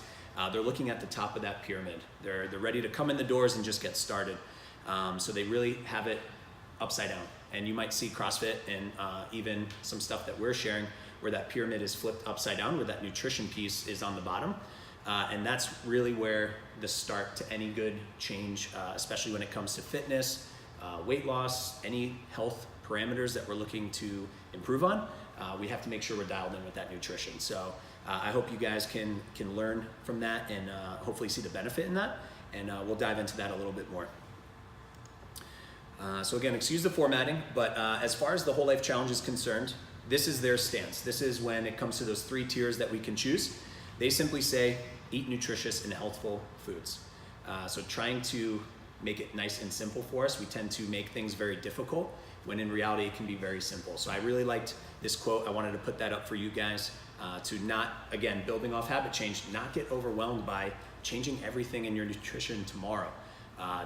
They're looking at the top of that pyramid. They're ready to come in the doors and just get started. So they really have it upside down. And you might see CrossFit and even some stuff that we're sharing where that pyramid is flipped upside down, where that nutrition piece is on the bottom. And that's really where the start to any good change, especially when it comes to fitness, weight loss, any health parameters that we're looking to improve on, we have to make sure we're dialed in with that nutrition. So I hope you guys can learn from that and hopefully see the benefit in that. And we'll dive into that a little bit more. So again, excuse the formatting, but as far as the Whole Life Challenge is concerned, this is their stance. This is when it comes to those 3 tiers that we can choose. They simply say, eat nutritious and healthful foods. So trying to make it nice and simple for us, we tend to make things very difficult when in reality it can be very simple. So I really liked this quote. I wanted to put that up for you guys to not, again, building off habit change, not get overwhelmed by changing everything in your nutrition tomorrow.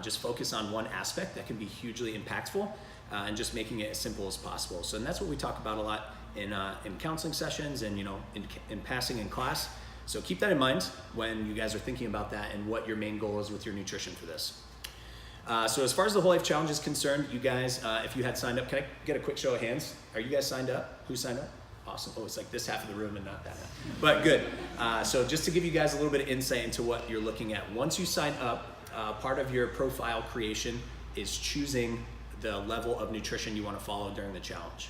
Just focus on one aspect that can be hugely impactful and just making it as simple as possible. So and that's what we talk about a lot in counseling sessions and in passing in class. So keep that in mind when you guys are thinking about that and what your main goal is with your nutrition for this. So as far as the Whole Life Challenge is concerned, you guys, if you had signed up, can I get a quick show of hands? Are you guys signed up? Who signed up? Awesome. Oh, it's like this half of the room and not that half. But good. So just to give you guys a little bit of insight into what you're looking at. Once you sign up, part of your profile creation is choosing the level of nutrition you want to follow during the challenge.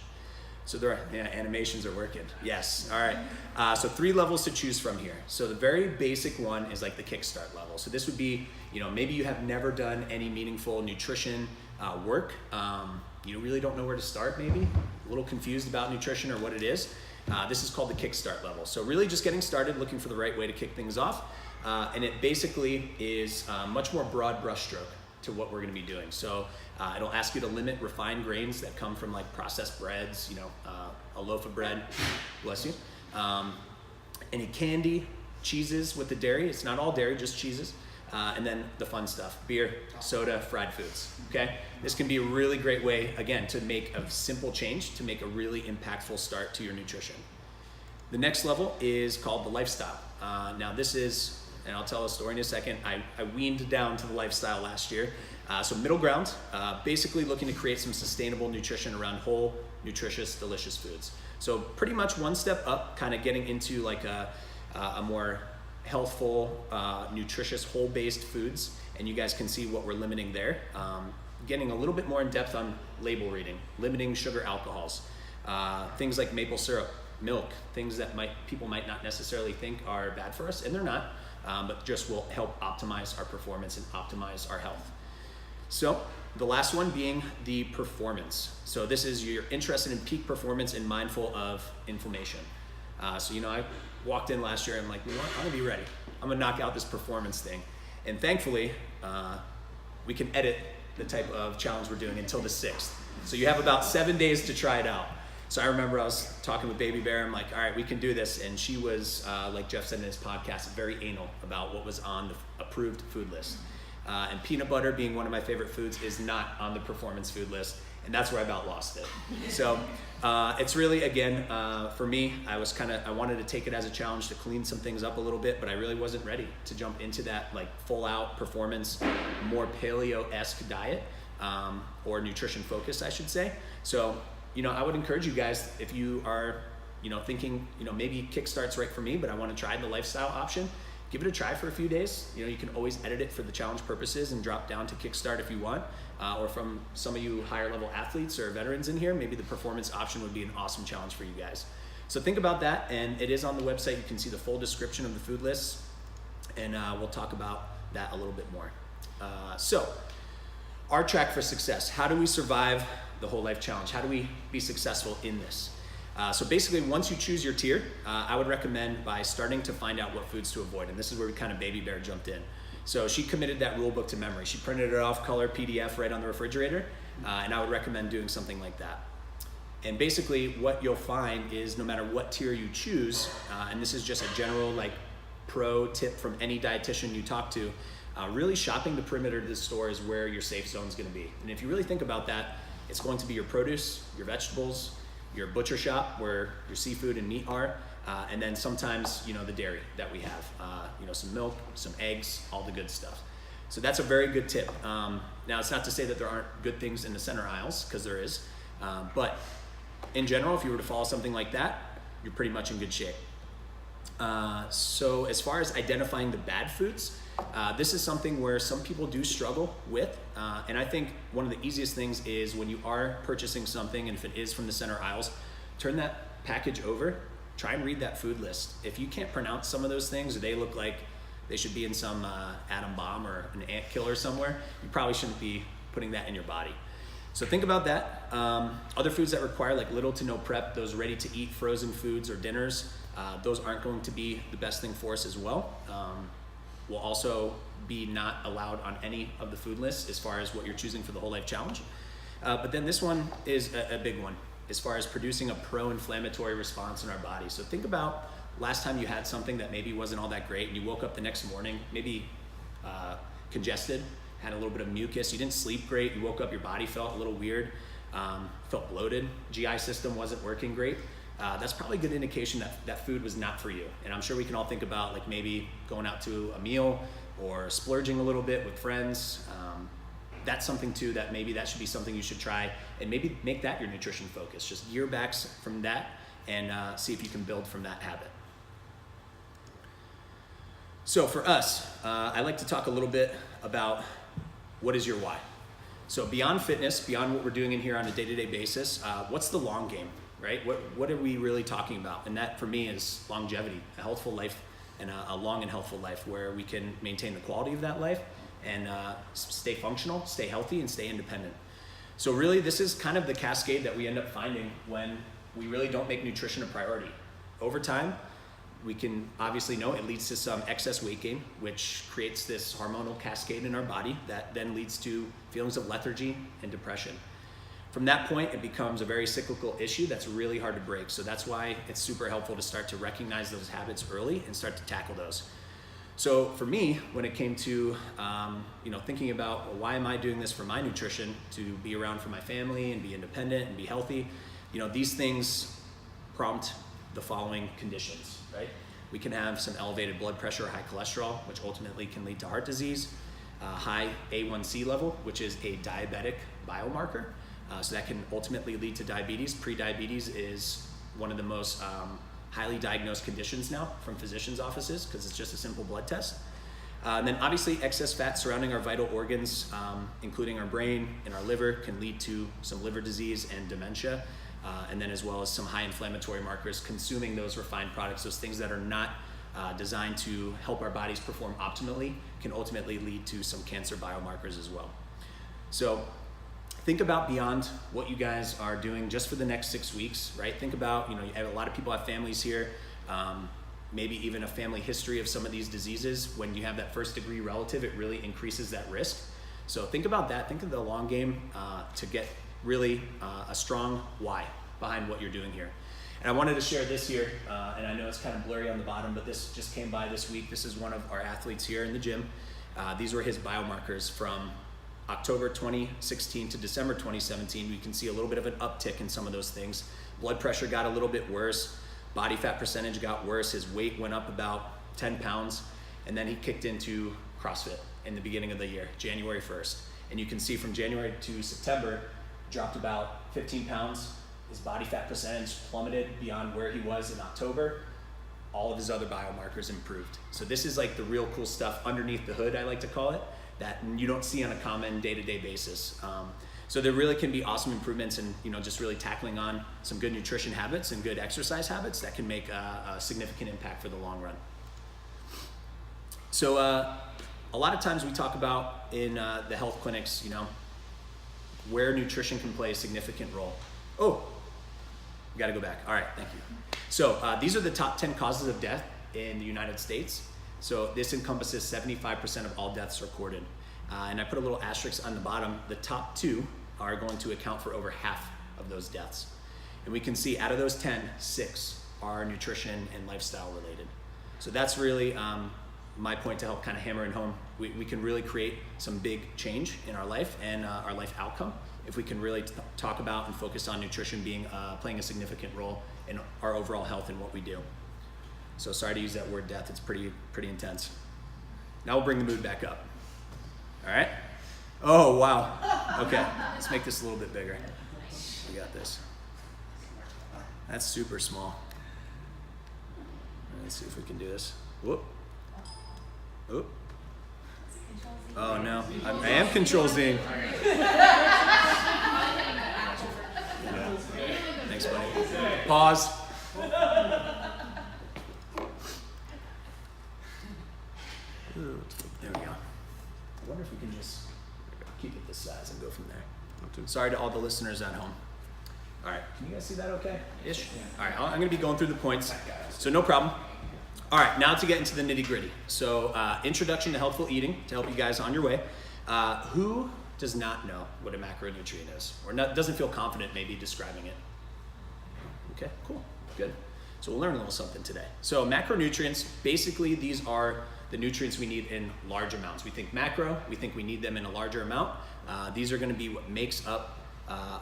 So animations are working. Yes. All right. So 3 levels to choose from here. So the very basic one is like the kickstart level. So this would be, maybe you have never done any meaningful nutrition work. You really don't know where to start, maybe a little confused about nutrition or what it is. This is called the kickstart level. So really just getting started, looking for the right way to kick things off. And it basically is much more broad brushstroke to what we're going to be doing. So it'll ask you to limit refined grains that come from like processed breads, a loaf of bread, bless you. Any candy, cheeses with the dairy. It's not all dairy, just cheeses. And then the fun stuff, beer, soda, fried foods, okay? This can be a really great way, again, to make a simple change, to make a really impactful start to your nutrition. The next level is called the lifestyle. Now this is, and I'll tell a story in a second. I weaned down to the lifestyle last year. So middle ground, basically looking to create some sustainable nutrition around whole, nutritious, delicious foods. So pretty much one step up, kind of getting into like a more healthful, nutritious, whole-based foods, and you guys can see what we're limiting there. Getting a little bit more in depth on label reading, limiting sugar alcohols, things like maple syrup, milk, things that people might not necessarily think are bad for us, and they're not, but just will help optimize our performance and optimize our health. So the last one being the performance. So this is you're interested in peak performance and mindful of inflammation. So I walked in last year and I'm like, you know what? I'm gonna be ready. I'm gonna knock out this performance thing. And thankfully, we can edit the type of challenge we're doing until the 6th. So you have about 7 days to try it out. So I remember I was talking with Baby Bear. I'm like, all right, we can do this. And she was, like Jeff said in his podcast, very anal about what was on the approved food list. And peanut butter, being one of my favorite foods, is not on the performance food list. And that's where I about lost it. So it's really, again, for me, I wanted to take it as a challenge to clean some things up a little bit, but I really wasn't ready to jump into that like full out performance, more paleo-esque diet, or nutrition focused, I should say. So, I would encourage you guys, if you are, thinking, maybe Kickstart's right for me, but I want to try the lifestyle option, give it a try for a few days. You can always edit it for the challenge purposes and drop down to Kickstart if you want. Or from some of you higher level athletes or veterans in here, maybe the performance option would be an awesome challenge for you guys. So think about that, and it is on the website. You can see the full description of the food lists, and we'll talk about that a little bit more. So our track for success. How do we survive the whole life challenge? How do we be successful in this? So basically, once you choose your tier, I would recommend by starting to find out what foods to avoid. And this is where we kind of Baby Bear jumped in. So she committed that rule book to memory. She printed it off, color PDF right on the refrigerator. And I would recommend doing something like that. And basically what you'll find is no matter what tier you choose, and this is just a general like pro tip from any dietitian you talk to, really shopping the perimeter of the store is where your safe zone is going to be. And if you really think about that, it's going to be your produce, your vegetables, your butcher shop where your seafood and meat are, and then sometimes, the dairy that we have, some milk, some eggs, all the good stuff. So that's a very good tip. Now, it's not to say that there aren't good things in the center aisles, because there is, but in general, if you were to follow something like that, you're pretty much in good shape. So as far as identifying the bad foods, this is something where some people do struggle with, and I think one of the easiest things is when you are purchasing something, and if it is from the center aisles, turn that package over, try and read that food list. If you can't pronounce some of those things, or they look like they should be in some atom bomb or an ant killer somewhere, you probably shouldn't be putting that in your body. So think about that. Other foods that require like little to no prep, those ready to eat frozen foods or dinners, those aren't going to be the best thing for us as well. Will also be not allowed on any of the food lists as far as what you're choosing for the whole life challenge. But then this one is a big one as far as producing a pro-inflammatory response in our body. So think about last time you had something that maybe wasn't all that great, and you woke up the next morning, maybe congested, had a little bit of mucus, you didn't sleep great, you woke up, your body felt a little weird, felt bloated, GI system wasn't working great. That's probably a good indication that that food was not for you. And I'm sure we can all think about like maybe going out to a meal or splurging a little bit with friends. That's something too that maybe that should be something you should try, and maybe make that your nutrition focus. Just gear back from that and see if you can build from that habit. So for us, I like to talk a little bit about what is your why. So beyond fitness, beyond what we're doing in here on a day-to-day basis, what's the long game, right? What are we really talking about? And that for me is longevity, a healthful life, and a long and healthful life where we can maintain the quality of that life and stay functional, stay healthy, and stay independent. So really this is kind of the cascade that we end up finding when we really don't make nutrition a priority. Over time, we can obviously know it leads to some excess weight gain, which creates this hormonal cascade in our body that then leads to feelings of lethargy and depression. From that point, it becomes a very cyclical issue that's really hard to break. So that's why it's super helpful to start to recognize those habits early and start to tackle those. So for me, when it came to thinking about, well, why am I doing this for my nutrition, to be around for my family and be independent and be healthy, these things prompt the following conditions, right? we can have some elevated blood pressure or high cholesterol, which ultimately can lead to heart disease, high A1C level, which is a diabetic biomarker. So that can ultimately lead to diabetes. Prediabetes is one of the most highly diagnosed conditions now from physicians' offices because it's just a simple blood test. And then obviously excess fat surrounding our vital organs, including our brain and our liver, can lead to some liver disease and dementia. And then as well as some high inflammatory markers. Consuming those refined products, those things that are not designed to help our bodies perform optimally, can ultimately lead to some cancer biomarkers as well. So think about beyond what you guys are doing just for the next 6 weeks, right? Think about, a lot of people have families here, maybe even a family history of some of these diseases. When you have that first degree relative, it really increases that risk. So think about that, think of the long game to get really a strong why behind what you're doing here. And I wanted to share this here, and I know it's kind of blurry on the bottom, but this just came by this week. This is one of our athletes here in the gym. These were his biomarkers from October 2016 to December 2017. We can see a little bit of an uptick in some of those things. Blood pressure got a little bit worse. Body fat percentage got worse. His weight went up about 10 pounds. And then he kicked into CrossFit in the beginning of the year, January 1st. And you can see from January to September, dropped about 15 pounds. His body fat percentage plummeted beyond where he was in October. All of his other biomarkers improved. So this is like the real cool stuff underneath the hood, I like to call it, that you don't see on a common day-to-day basis. So there really can be awesome improvements in, just really tackling on some good nutrition habits and good exercise habits that can make a significant impact for the long run. So a lot of times we talk about in the health clinics, where nutrition can play a significant role. Oh, we gotta go back. All right, thank you. So these are the top 10 causes of death in the United States. So this encompasses 75% of all deaths recorded. And I put a little asterisk on the bottom. The top 2 are going to account for over half of those deaths. And we can see out of those 10, 6 are nutrition and lifestyle related. So that's really my point to help kind of hammer it home. We can really create some big change in our life and our life outcome if we can really talk about and focus on nutrition playing a significant role in our overall health and what we do. So sorry to use that word death, it's pretty intense. Now we'll bring the mood back up. All right? Oh, wow. Okay, let's make this a little bit bigger. We got this. That's super small. Let's see if we can do this. Whoop. Oop. Oh no, I am control-zing. Yeah. Thanks, buddy. Pause. There we go. I wonder if we can just keep it this size and go from there. Sorry to all the listeners at home. All right, can you guys see that okay? Ish? All right, I'm gonna be going through the points, so no problem. All right, now to get into the nitty gritty. So introduction to healthful eating to help you guys on your way. Who does not know what a macronutrient is or doesn't feel confident maybe describing it? Okay, cool, good. So we'll learn a little something today. So macronutrients, basically these are the nutrients we need in large amounts. We think macro, we think we need them in a larger amount. These are gonna be what makes up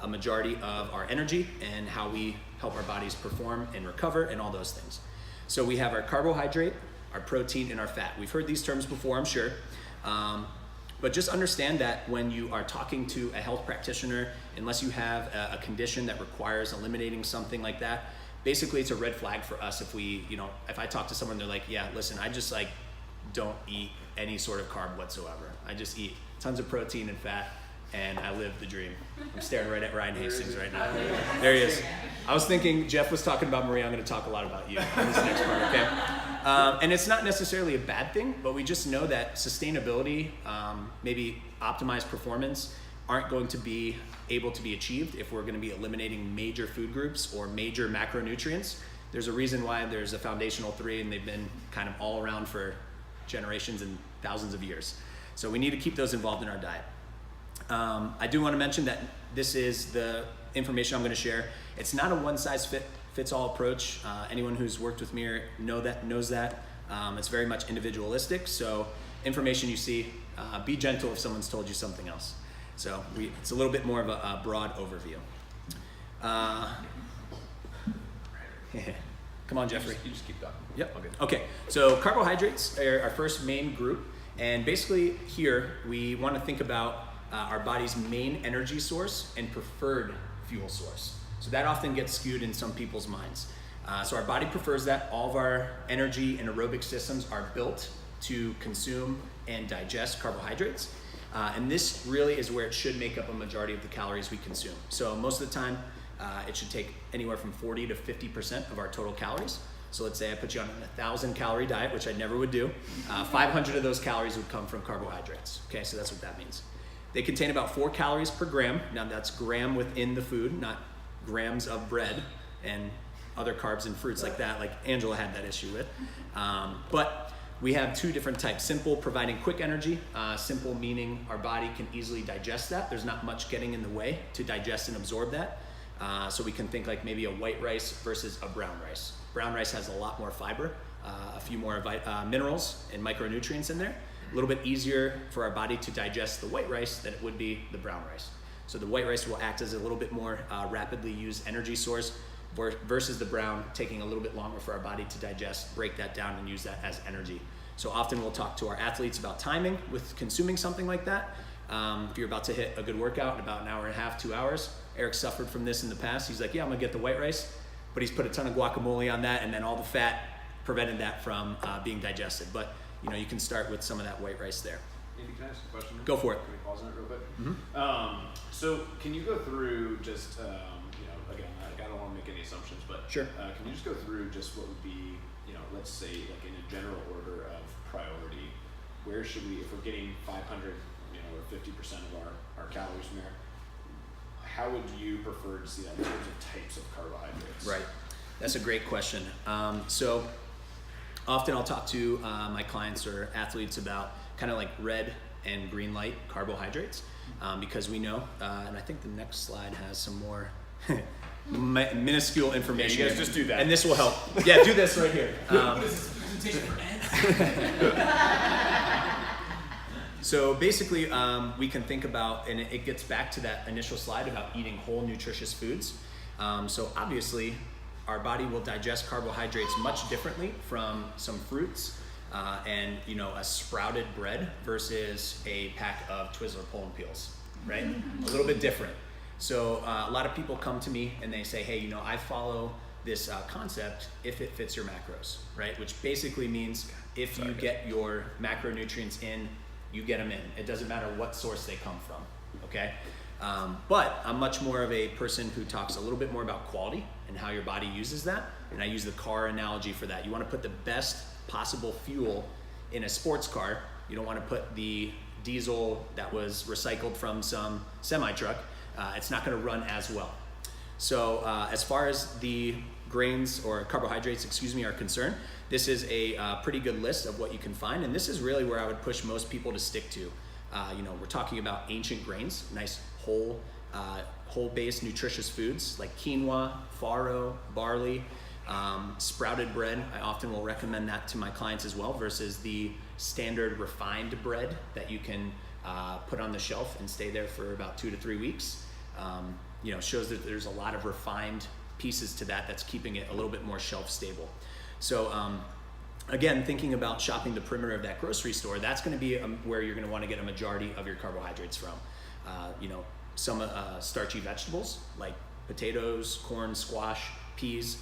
a majority of our energy and how we help our bodies perform and recover and all those things. So we have our carbohydrate, our protein, and our fat. We've heard these terms before, I'm sure. But just understand that when you are talking to a health practitioner, unless you have a condition that requires eliminating something like that, basically it's a red flag for us if if I talk to someone, they're like, yeah, listen, I just don't eat any sort of carb whatsoever. I just eat tons of protein and fat, and I live the dream. I'm staring right at Ryan Hastings right now. There he is. I was thinking Jeff was talking about Maria. I'm going to talk a lot about you in this next part, okay? And it's not necessarily a bad thing, but we just know that sustainability, maybe optimized performance, aren't going to be able to be achieved if we're going to be eliminating major food groups or major macronutrients. There's a reason why there's a foundational 3, and they've been kind of all around for generations and thousands of years. So we need to keep those involved in our diet. I do want to mention that this is the information I'm going to share. It's not a one-size-fits-all approach. Anyone who's worked with me knows that. It's very much individualistic. So information you see, be gentle if someone's told you something else. So it's a little bit more of a broad overview. Come on, Jeffrey. You just keep going. Yep. Okay. Okay, so carbohydrates are our first main group. And basically here, we want to think about our body's main energy source and preferred fuel source. So that often gets skewed in some people's minds. So our body prefers that. All of our energy and aerobic systems are built to consume and digest carbohydrates. And this really is where it should make up a majority of the calories we consume. So most of the time, it should take anywhere from 40 to 50% of our total calories. So let's say I put you on a 1,000 calorie diet, which I never would do. 500 of those calories would come from carbohydrates. Okay, so that's what that means. They contain about 4 calories per gram. Now that's gram within the food, not grams of bread and other carbs and fruits like that, like Angela had that issue with. But we have 2 different types. Simple, providing quick energy. Simple meaning our body can easily digest that. There's not much getting in the way to digest and absorb that. So we can think like maybe a white rice versus a brown rice. Brown rice has a lot more fiber, a few more minerals and micronutrients in there. A little bit easier for our body to digest the white rice than it would be the brown rice. So the white rice will act as a little bit more rapidly used energy source versus the brown taking a little bit longer for our body to digest, break that down and use that as energy. So often we'll talk to our athletes about timing with consuming something like that. If you're about to hit a good workout in about an hour and a half, 2 hours, Eric suffered from this in the past. He's like, yeah, I'm gonna get the white rice, but he's put a ton of guacamole on that and then all the fat prevented that from being digested. But you know, you can start with some of that white rice there. Andy, can I ask a question? Go for it. Can we pause on it real quick? So can you go through just, again, I don't want to make any assumptions, but Sure. Can you just go through just what would be, let's say like in a general order of priority, where should we, if we're getting 500, or 50% of our calories from there, how would you prefer to see that in terms of types of carbohydrates? Right. That's a great question. So often I'll talk to my clients or athletes about kind of like red and green light carbohydrates because we know, and I think the next slide has some more minuscule information. Yeah, you guys just do that. And this will help. Yeah, do this right here. What is this, presentation for ants? So basically, we can think about, and it gets back to that initial slide about eating whole nutritious foods. So obviously, our body will digest carbohydrates much differently from some fruits and a sprouted bread versus a pack of Twizzler Poland peels, right? A little bit different. So a lot of people come to me and they say, hey, I follow this concept if it fits your macros, right? Which basically means if you get your macronutrients in, you get them in. It doesn't matter what source they come from, okay? But I'm much more of a person who talks a little bit more about quality and how your body uses that. And I use the car analogy for that. You want to put the best possible fuel in a sports car. You don't want to put the diesel that was recycled from some semi-truck. It's not going to run as well. So as far as the grains or carbohydrates, are concerned, this is a pretty good list of what you can find. And this is really where I would push most people to stick to. We're talking about ancient grains, nice whole-based nutritious foods like quinoa, farro, barley, sprouted bread. I often will recommend that to my clients as well versus the standard refined bread that you can put on the shelf and stay there for about 2 to 3 weeks. Shows that there's a lot of refined pieces to that that's keeping it a little bit more shelf stable. So again, thinking about shopping the perimeter of that grocery store, that's going to be where you're going to want to get a majority of your carbohydrates from. Some starchy vegetables like potatoes, corn, squash, peas,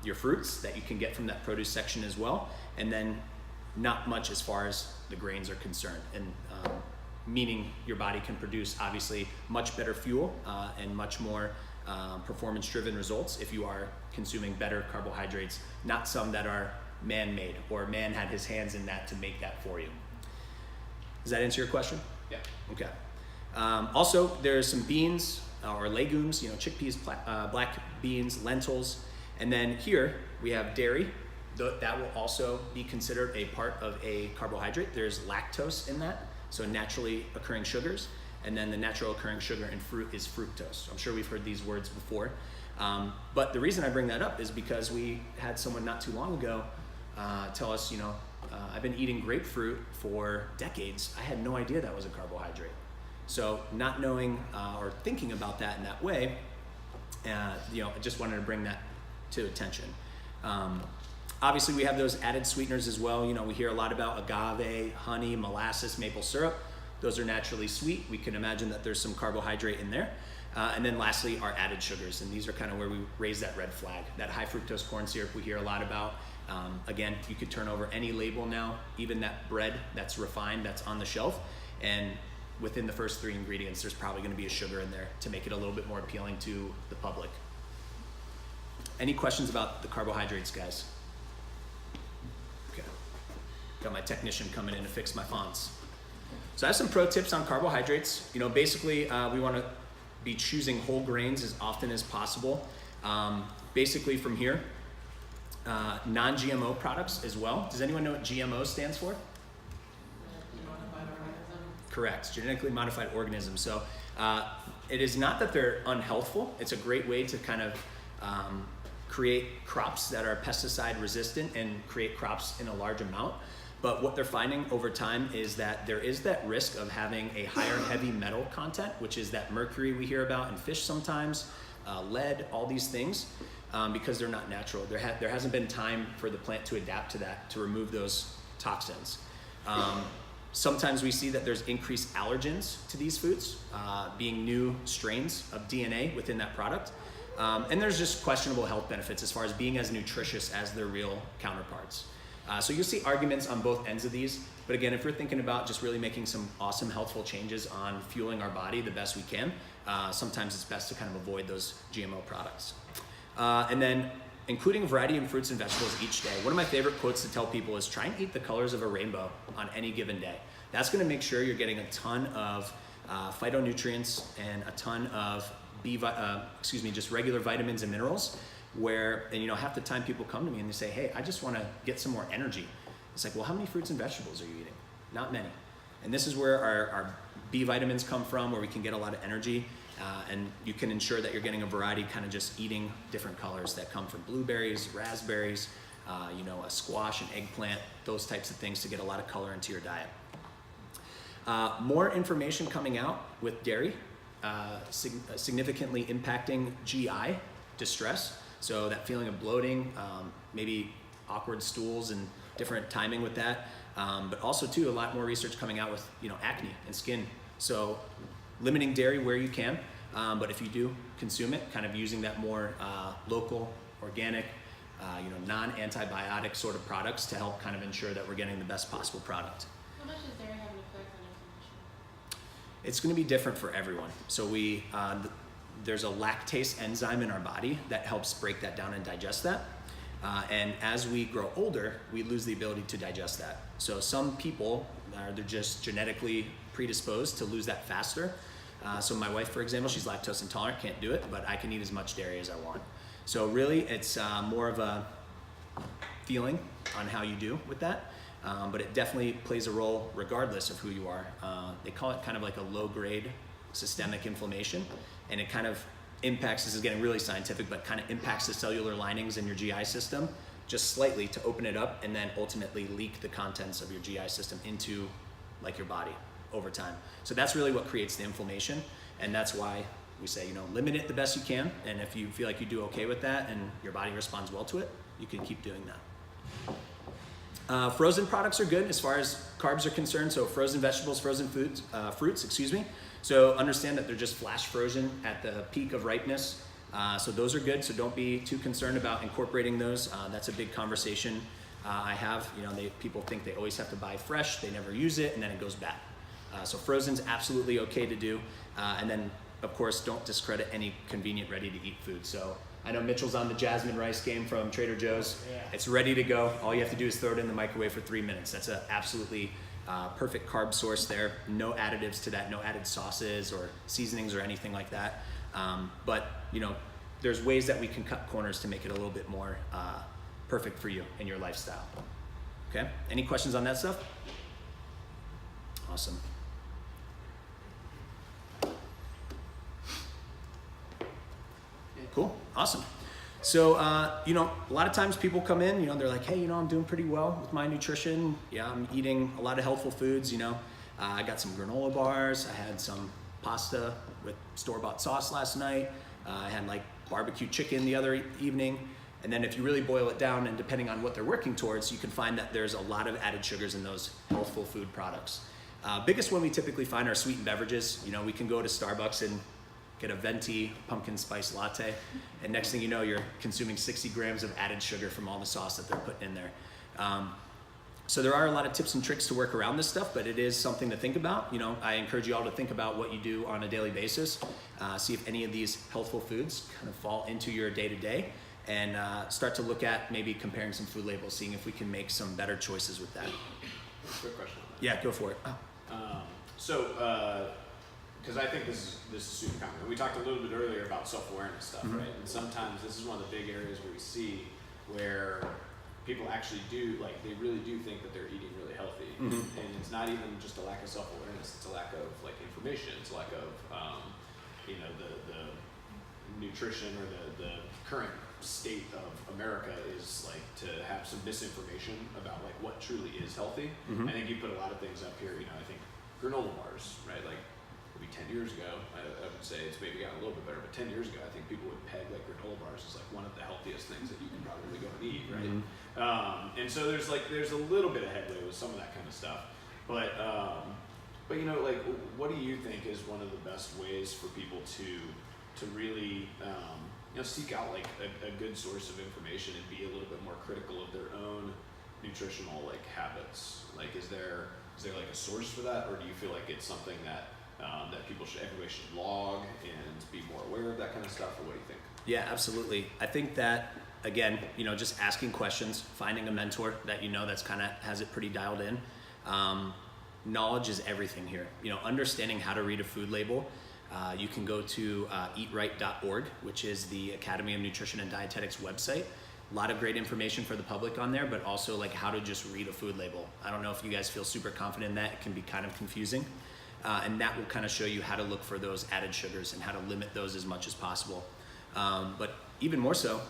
your fruits that you can get from that produce section as well, and then not much as far as the grains are concerned. And meaning your body can produce obviously much better fuel and much more performance-driven results if you are consuming better carbohydrates, not some that are man-made or man had his hands in that to make that for you. Does that answer your question? Yeah. Okay. Also, there's some beans or legumes, chickpeas, black beans, lentils, and then here we have dairy. That will also be considered a part of a carbohydrate. There's lactose in that, so naturally occurring sugars, and then the natural occurring sugar in fruit is fructose. I'm sure we've heard these words before, but the reason I bring that up is because we had someone not too long ago tell us, I've been eating grapefruit for decades. I had no idea that was a carbohydrate. So not knowing or thinking about that in that way, I just wanted to bring that to attention. Obviously, we have those added sweeteners as well. You know, we hear a lot about agave, honey, molasses, maple syrup. Those are naturally sweet. We can imagine that there's some carbohydrate in there. And then lastly, our added sugars. And these are kind of where we raise that red flag. That high fructose corn syrup we hear a lot about. Again, you could turn over any label now, even that bread that's refined, that's on the shelf. And within the first 3 ingredients, there's probably gonna be a sugar in there to make it a little bit more appealing to the public. Any questions about the carbohydrates, guys? Okay. Got my technician coming in to fix my fonts. So I have some pro tips on carbohydrates. You know, basically, we wanna be choosing whole grains as often as possible. Basically from here, non-GMO products as well. Does anyone know what GMO stands for? Correct, genetically modified organisms. So it is not that they're unhealthful. It's a great way to kind of create crops that are pesticide resistant and create crops in a large amount. But what they're finding over time is that there is that risk of having a higher heavy metal content, which is that mercury we hear about in fish sometimes, lead, all these things, because they're not natural. There hasn't been time for the plant to adapt to that, to remove those toxins. Sometimes we see that there's increased allergens to these foods, being new strains of DNA within that product. And there's just questionable health benefits as far as being as nutritious as their real counterparts. So you'll see arguments on both ends of these. But again, if we're thinking about just really making some awesome, healthful changes on fueling our body the best we can, sometimes it's best to kind of avoid those GMO products. And then including a variety of fruits and vegetables each day. One of my favorite quotes to tell people is try and eat the colors of a rainbow on any given day. That's gonna make sure you're getting a ton of phytonutrients and a ton of just regular vitamins and minerals. And you know, half the time people come to me and they say, hey, I just wanna get some more energy. It's like, well, how many fruits and vegetables are you eating? Not many. And this is where our B vitamins come from, where we can get a lot of energy. And you can ensure that you're getting a variety, kind of just eating different colors that come from blueberries, raspberries, you know, a squash, an eggplant, those types of things to get a lot of color into your diet. More information coming out with dairy, significantly impacting GI distress. So that feeling of bloating, maybe awkward stools and different timing with that. But also too, a lot more research coming out with, you know, acne and skin. So limiting dairy where you can, but if you do consume it, kind of using that more local, organic, you know, non-antibiotic sort of products to help kind of ensure that we're getting the best possible product. How much does dairy have an effect on inflammation? It's going to be different for everyone. So there's a lactase enzyme in our body that helps break that down and digest that. And as we grow older, we lose the ability to digest that. So some people, they're just genetically predisposed to lose that faster. So my wife, for example, she's lactose intolerant, can't do it, but I can eat as much dairy as I want. So really, it's more of a feeling on how you do with that. But it definitely plays a role regardless of who you are. They call it kind of like a low-grade systemic inflammation, and it kind of impacts, this is getting really scientific, but kind of impacts the cellular linings in your GI system just slightly to open it up and then ultimately leak the contents of your GI system into like your body over time. So that's really what creates the inflammation, and that's why we say, you know, limit it the best you can, and if you feel like you do okay with that and your body responds well to it, you can keep doing that. Frozen products are good as far as carbs are concerned, so frozen vegetables, frozen foods, fruits, excuse me. So understand that they're just flash frozen at the peak of ripeness. So those are good, so don't be too concerned about incorporating those. That's a big conversation I have. You know, people think they always have to buy fresh, they never use it, and then it goes bad. So frozen's absolutely okay to do. And then, of course, don't discredit any convenient ready-to-eat food. So I know Mitchell's on the jasmine rice game from Trader Joe's. Yeah. It's ready to go. All you have to do is throw it in the microwave for 3 minutes. That's an absolutely perfect carb source there. No additives to that, no added sauces or seasonings or anything like that. But, you know, there's ways that we can cut corners to make it a little bit more perfect for you in your lifestyle. Okay, any questions on that stuff? Awesome. Cool, awesome. So, you know, a lot of times people come in, you know, they're like, hey, you know, I'm doing pretty well with my nutrition. Yeah, I'm eating a lot of healthful foods, you know. I got some granola bars. I had some pasta with store-bought sauce last night. I had like barbecue chicken the other evening. And then if you really boil it down, and depending on what they're working towards, you can find that there's a lot of added sugars in those healthful food products. Biggest one we typically find are sweetened beverages. You know, we can go to Starbucks and get a venti pumpkin spice latte, and next thing you know, you're consuming 60 grams of added sugar from all the sauce that they're putting in there. So there are a lot of tips and tricks to work around this stuff, but it is something to think about. You know, I encourage you all to think about what you do on a daily basis, see if any of these healthful foods kind of fall into your day-to-day, and start to look at maybe comparing some food labels, seeing if we can make some better choices with that. Quick question on that. Yeah, go for it. Because I think this is super common. We talked a little bit earlier about self-awareness stuff, Mm-hmm. right? And sometimes this is one of the big areas where we see where people actually do, like, they really do think that they're eating really healthy. Mhm. And it's not even just a lack of self-awareness, it's a lack of, like, information. It's a lack of, you know, the nutrition or the current state of America is, like, to have some misinformation about, like, what truly is healthy. Mhm. I think you put a lot of things up here, you know, I think granola bars, right? Like, maybe 10 years ago, I would say it's maybe gotten a little bit better, but 10 years ago, I think people would peg, like, granola bars as, like, one of the healthiest things that you can probably go and eat, right? Mhm. And so there's a little bit of headway with some of that kind of stuff, but you know, like, what do you think is one of the best ways for people to really, you know, seek out, like, a good source of information and be a little bit more critical of their own nutritional, like, habits? Like, is there like a source for that, or do you feel like it's something that everybody should log and be more aware of that kind of stuff, or what do you think? Yeah, absolutely. I think that, again, you know, just asking questions, finding a mentor that you know that's kind of has it pretty dialed in. Knowledge is everything here. You know, understanding how to read a food label. You can go to eatright.org, which is the Academy of Nutrition and Dietetics website. A lot of great information for the public on there, but also, like, how to just read a food label. I don't know if you guys feel super confident in that. It can be kind of confusing. And that will kind of show you how to look for those added sugars and how to limit those as much as possible. But even more so,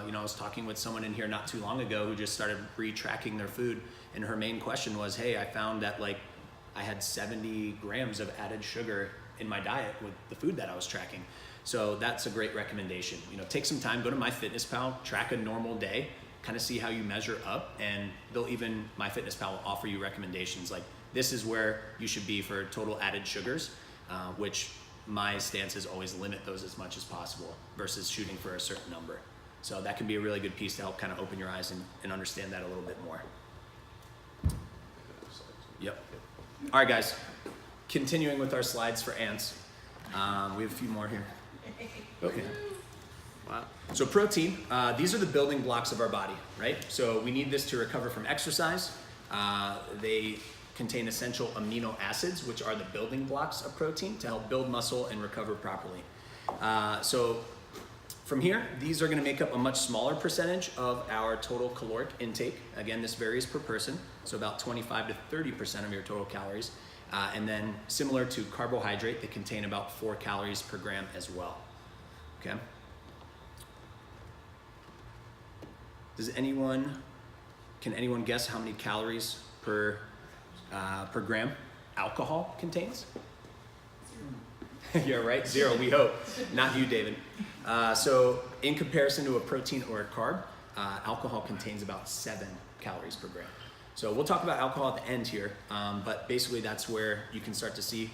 you know, I was talking with someone in here not too long ago who just started re-tracking their food, and her main question was, hey, I found that, like, I had 70 grams of added sugar in my diet with the food that I was tracking. So that's a great recommendation. You know, take some time, go to MyFitnessPal, track a normal day, kind of see how you measure up, and MyFitnessPal will offer you recommendations like, this is where you should be for total added sugars, which my stance is always limit those as much as possible versus shooting for a certain number. So that can be a really good piece to help kind of open your eyes and understand that a little bit more. Yep. All right, guys, continuing with our slides for ants. We have a few more here. Okay. Wow. So protein, these are the building blocks of our body, right? So we need this to recover from exercise. They contain essential amino acids, which are the building blocks of protein to help build muscle and recover properly. So from here, these are gonna make up a much smaller percentage of our total caloric intake. Again, this varies per person, so about 25 to 30% of your total calories. And then similar to carbohydrate, they contain about 4 calories per gram as well, okay? Can anyone guess how many calories per gram alcohol contains? 0. You're right, 0, we hope. Not you, David. So in comparison to a protein or a carb, alcohol contains about 7 calories per gram. So we'll talk about alcohol at the end here, but basically that's where you can start to see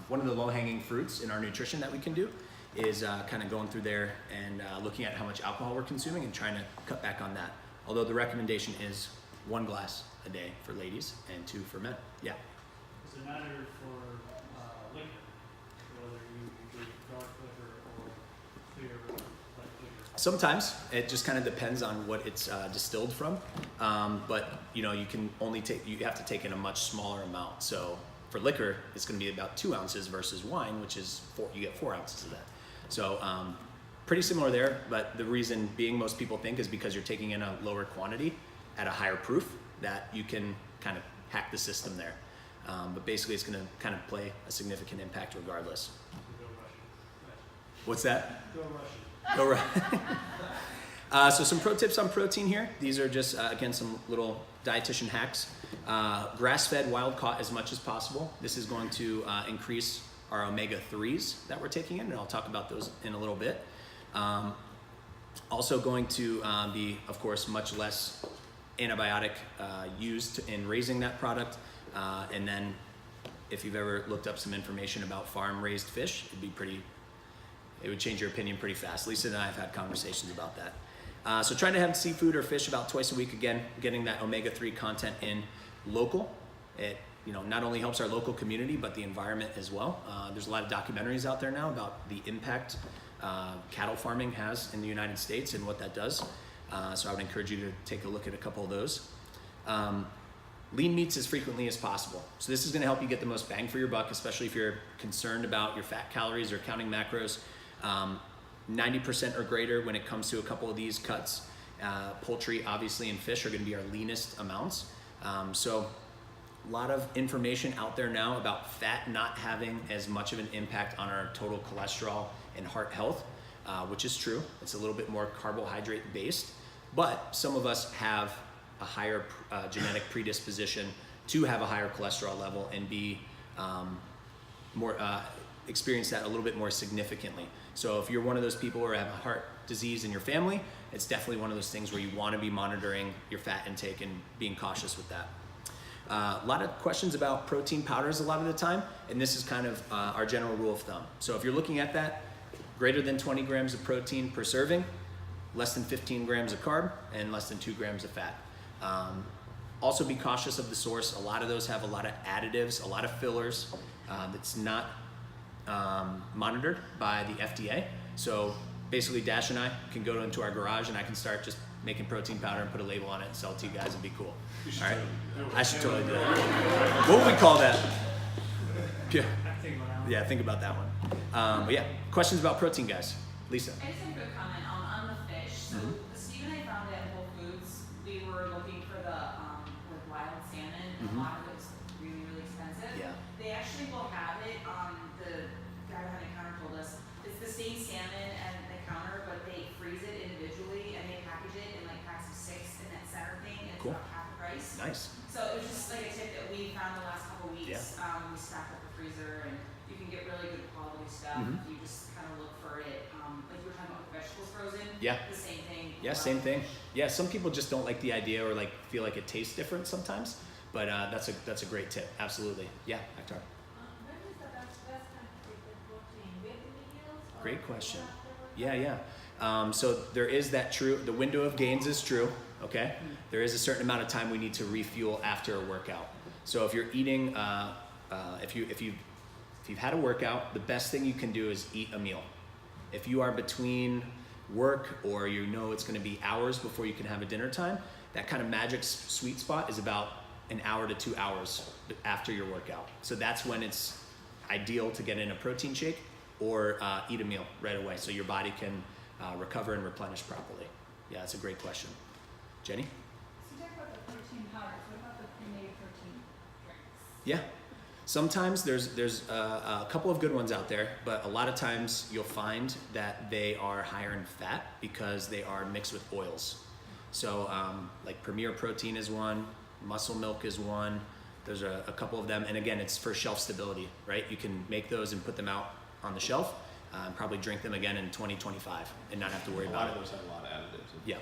one of the low-hanging fruits in our nutrition that we can do is kind of going through there and looking at how much alcohol we're consuming and trying to cut back on that. Although the recommendation is 1 glass a day for ladies and 2 for men. Yeah. Does it matter for liquor, whether you drink dark liquor or clear light liquor? Sometimes it just kind of depends on what it's distilled from, but you know you have to take in a much smaller amount. So for liquor, it's going to be about 2 ounces versus wine, which is you get 4 ounces of that. So pretty similar there, but the reason being most people think is because you're taking in a lower quantity at a higher proof that you can kind of hack the system there. But basically it's going to kind of play a significant impact regardless. Go Russian. What's that? Go Russian. Go right. So some pro tips on protein here. These are just, again, some little dietitian hacks. Grass-fed, wild-caught as much as possible. This is going to increase our omega-3s that we're taking in, and I'll talk about those in a little bit. Also going to be, of course, much less antibiotic used in raising that product. And then if you've ever looked up some information about farm-raised fish, it would change your opinion pretty fast. Lisa and I have had conversations about that. So trying to have seafood or fish about twice a week, again, getting that omega-3 content in local. It not only helps our local community, but the environment as well. There's a lot of documentaries out there now about the impact cattle farming has in the United States and what that does. So I would encourage you to take a look at a couple of those. Lean meats as frequently as possible. So this is gonna help you get the most bang for your buck, especially if you're concerned about your fat calories or counting macros. 90% or greater when it comes to a couple of these cuts. Poultry, obviously, and fish are gonna be our leanest amounts. So a lot of information out there now about fat not having as much of an impact on our total cholesterol and heart health, which is true. It's a little bit more carbohydrate based, but some of us have a higher genetic predisposition to have a higher cholesterol level and be experience that a little bit more significantly. So if you're one of those people who have a heart disease in your family, it's definitely one of those things where you want to be monitoring your fat intake and being cautious with that. A lot of questions about protein powders a lot of the time, and this is kind of our general rule of thumb. So if you're looking at that, greater than 20 grams of protein per serving, less than 15 grams of carb, and less than 2 grams of fat. Also be cautious of the source. A lot of those have a lot of additives, a lot of fillers that's not monitored by the FDA. So basically Dash and I can go into our garage and I can start just making protein powder and put a label on it and sell it to you guys and be cool. All right? I should totally do that. What would we call that? Yeah. Yeah, think about that one. But yeah, questions about protein, guys? Lisa. I just have a quick comment on the fish. So Steve and I found at Whole Foods, we were looking for the wild salmon. A lot of it's really, really expensive. Yeah. They actually will have it on the guy behind the counter told us it's the same salmon at the counter, but they freeze it individually and they package it in like packs of 6 in that center thing. And Cool. It's about half the price. Nice. So it was just like a tip that we found the last couple weeks. Yeah. We stocked up the freezer and you can get really good quality stuff. You just kind of look for it. Like we were talking about with vegetables frozen. Yeah. The same thing. Yeah, same thing. Yeah, some people just don't like the idea or like feel like it tastes different sometimes, but that's a great tip. Absolutely. Yeah, Akhtar. When is the best time to take the protein? With meals? Or Great question. afterwards? Yeah. So there is the window of gains is true, okay? There is a certain amount of time we need to refuel after a workout. So if you're eating, if you've had a workout, the best thing you can do is eat a meal. If you are between work or it's gonna be hours before you can have a dinner time, that kind of magic sweet spot is about an hour to 2 hours after your workout. So that's when it's ideal to get in a protein shake or eat a meal right away so your body can recover and replenish properly. Yeah, that's a great question. Jenny? So you talk about the protein powders. What about the pre-made protein drinks? Yeah. Sometimes there's a couple of good ones out there, but a lot of times you'll find that they are higher in fat because they are mixed with oils. So like Premier Protein is one, Muscle Milk is one. There's a couple of them, and again, it's for shelf stability, right? You can make those and put them out on the shelf, and probably drink them again in 2025 and not have to worry about it. A lot of those have a lot of additives. Yeah.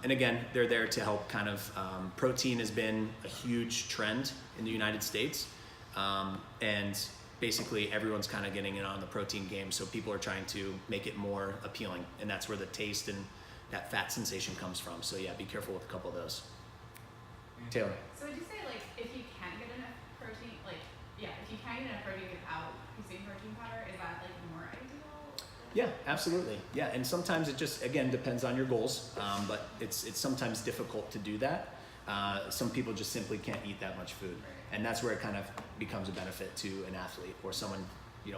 And again, they're there to help kind of, protein has been a huge trend in the United States. And basically everyone's kind of getting in on the protein game. So people are trying to make it more appealing, and that's where the taste and that fat sensation comes from. So yeah, be careful with a couple of those. Taylor. So would you say like if you can't get enough protein, if you can't get enough protein without using protein powder, is that like more ideal? Yeah, absolutely. Yeah, and sometimes it just, again, depends on your goals, but it's sometimes difficult to do that. Some people just simply can't eat that much food, and that's where it kind of becomes a benefit to an athlete or someone,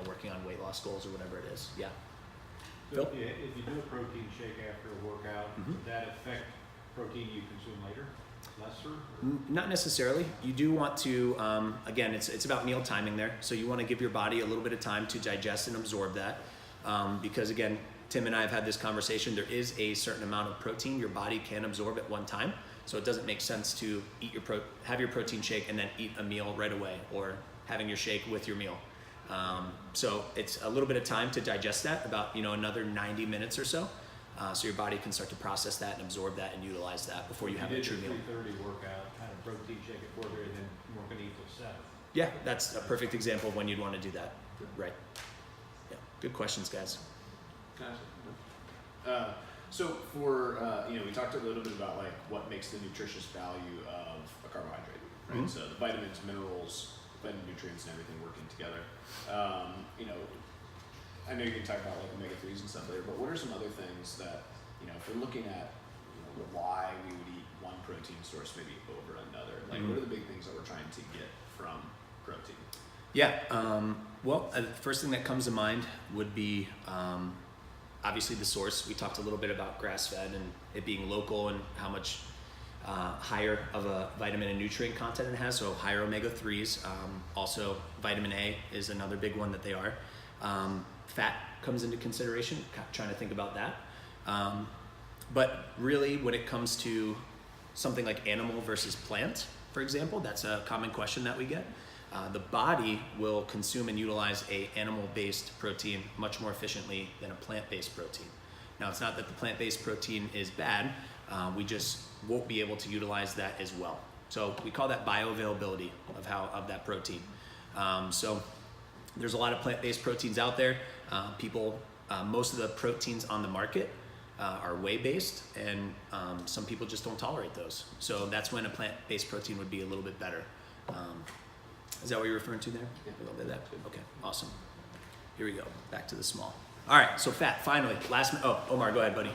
working on weight loss goals or whatever it is. Yeah. So Phil? if you do a protein shake after a workout, would that affect protein you consume later? Lesser? Not necessarily. You do want to, again, it's about meal timing there. So you want to give your body a little bit of time to digest and absorb that. Because again, Tim and I have had this conversation. There is a certain amount of protein your body can absorb at one time. So it doesn't make sense to have your protein shake and then eat a meal right away, or having your shake with your meal. So it's a little bit of time to digest that, about another 90 minutes or so. so your body can start to process that and absorb that and utilize that before you have a true meal. If you did your 3:30 workout, kind of protein shake at 4:30, then you weren't going to eat till 7. Yeah, that's a perfect example of when you'd want to do that. Right. Yeah. Good questions, guys. Gotcha. So for we talked a little bit about like what makes the nutritious value of a carbohydrate, right? Mhm. So the vitamins, minerals, vitamin nutrients, and everything working together. I know you can talk about like omega-3s and stuff later, but what are some other things that if we're looking at why we would eat one protein source maybe over another? Like what are the big things that we're trying to get from protein? Yeah. The first thing that comes to mind would be obviously the source. We talked a little bit about grass-fed and it being local and how much higher of a vitamin and nutrient content it has, so higher omega-3s. Also, vitamin A is another big one that they are. Fat comes into consideration, trying to think about that. But really, when it comes to something like animal versus plant, for example, that's a common question that we get. The body will consume and utilize a animal-based protein much more efficiently than a plant-based protein. Now, it's not that the plant-based protein is bad, we just won't be able to utilize that as well. So we call that bioavailability of that protein. So there's a lot of plant-based proteins out there. Most of the proteins on the market are whey-based, and some people just don't tolerate those. So that's when a plant-based protein would be a little bit better. Is that what you're referring to there? Yeah. A little bit of that? Okay, awesome. Here we go, back to the small. All right, so fat, finally, Omar, go ahead, buddy.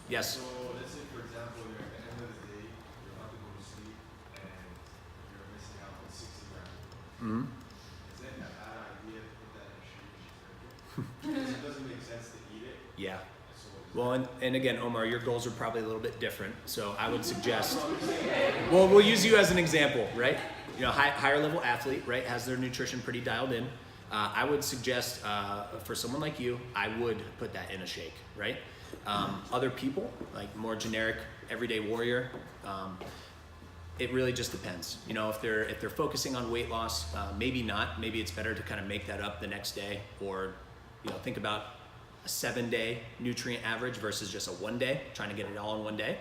Yes. So let's say, for example, you're at the end of the day, you're about to go to sleep, and you're missing out on 60 grams. Mm-hmm. Is it a bad idea to put that in a shake? Because it doesn't make sense to eat it. Yeah. So Well, and again, Omar, your goals are probably a little bit different. So I would suggest, we'll use you as an example, right? Higher level athlete, right, has their nutrition pretty dialed in. I would suggest for someone like you, I would put that in a shake, right? Other people, like more generic, everyday warrior, it really just depends. If they're focusing on weight loss, maybe not. Maybe it's better to kind of make that up the next day, or think about a 7-day nutrient average versus just a 1 day, trying to get it all in 1 day.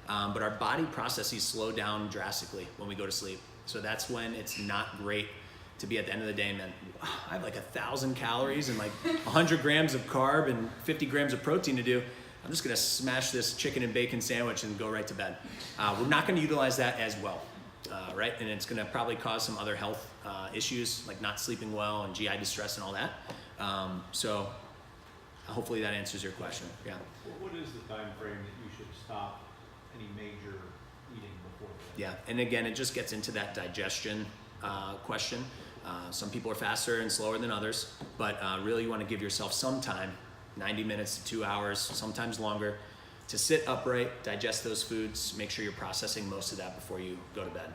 But our body processes slow down drastically when we go to sleep. So that's when it's not great to be at the end of the day, man, I have like 1,000 calories and like 100 grams of carb and 50 grams of protein to do. I'm just gonna smash this chicken and bacon sandwich and go right to bed. We're not gonna utilize that as well, right? And it's gonna probably cause some other health issues like not sleeping well and GI distress and all that. So hopefully that answers your question, yeah. What is the time frame that you should stop any major eating before that? Yeah, and again, it just gets into that digestion question. Some people are faster and slower than others, but really you want to give yourself some time, 90 minutes to 2 hours, sometimes longer, to sit upright, digest those foods, make sure you're processing most of that before you go to bed.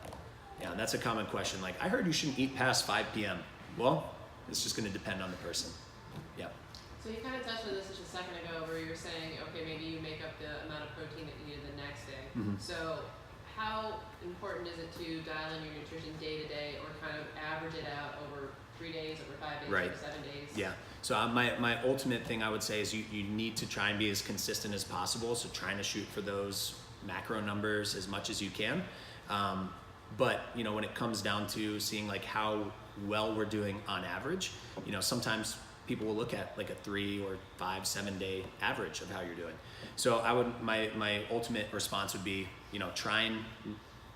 Yeah, that's a common question. Like, I heard you shouldn't eat past 5 p.m. Well, it's just going to depend on the person. Yeah. So you kind of touched on this just a second ago where you were saying, okay, maybe you make up the amount of protein that you needed the next day. Mm-hmm. So how important is it to dial in your nutrition day to day, or kind of average it out over 3 days, over 5 days, Right. over 7 days? Yeah. So my ultimate thing I would say is you need to try and be as consistent as possible. So trying to shoot for those macro numbers as much as you can. But when it comes down to seeing like how well we're doing on average, sometimes people will look at like a 3 or 5, 7 day average of how you're doing. So my ultimate response would be, try and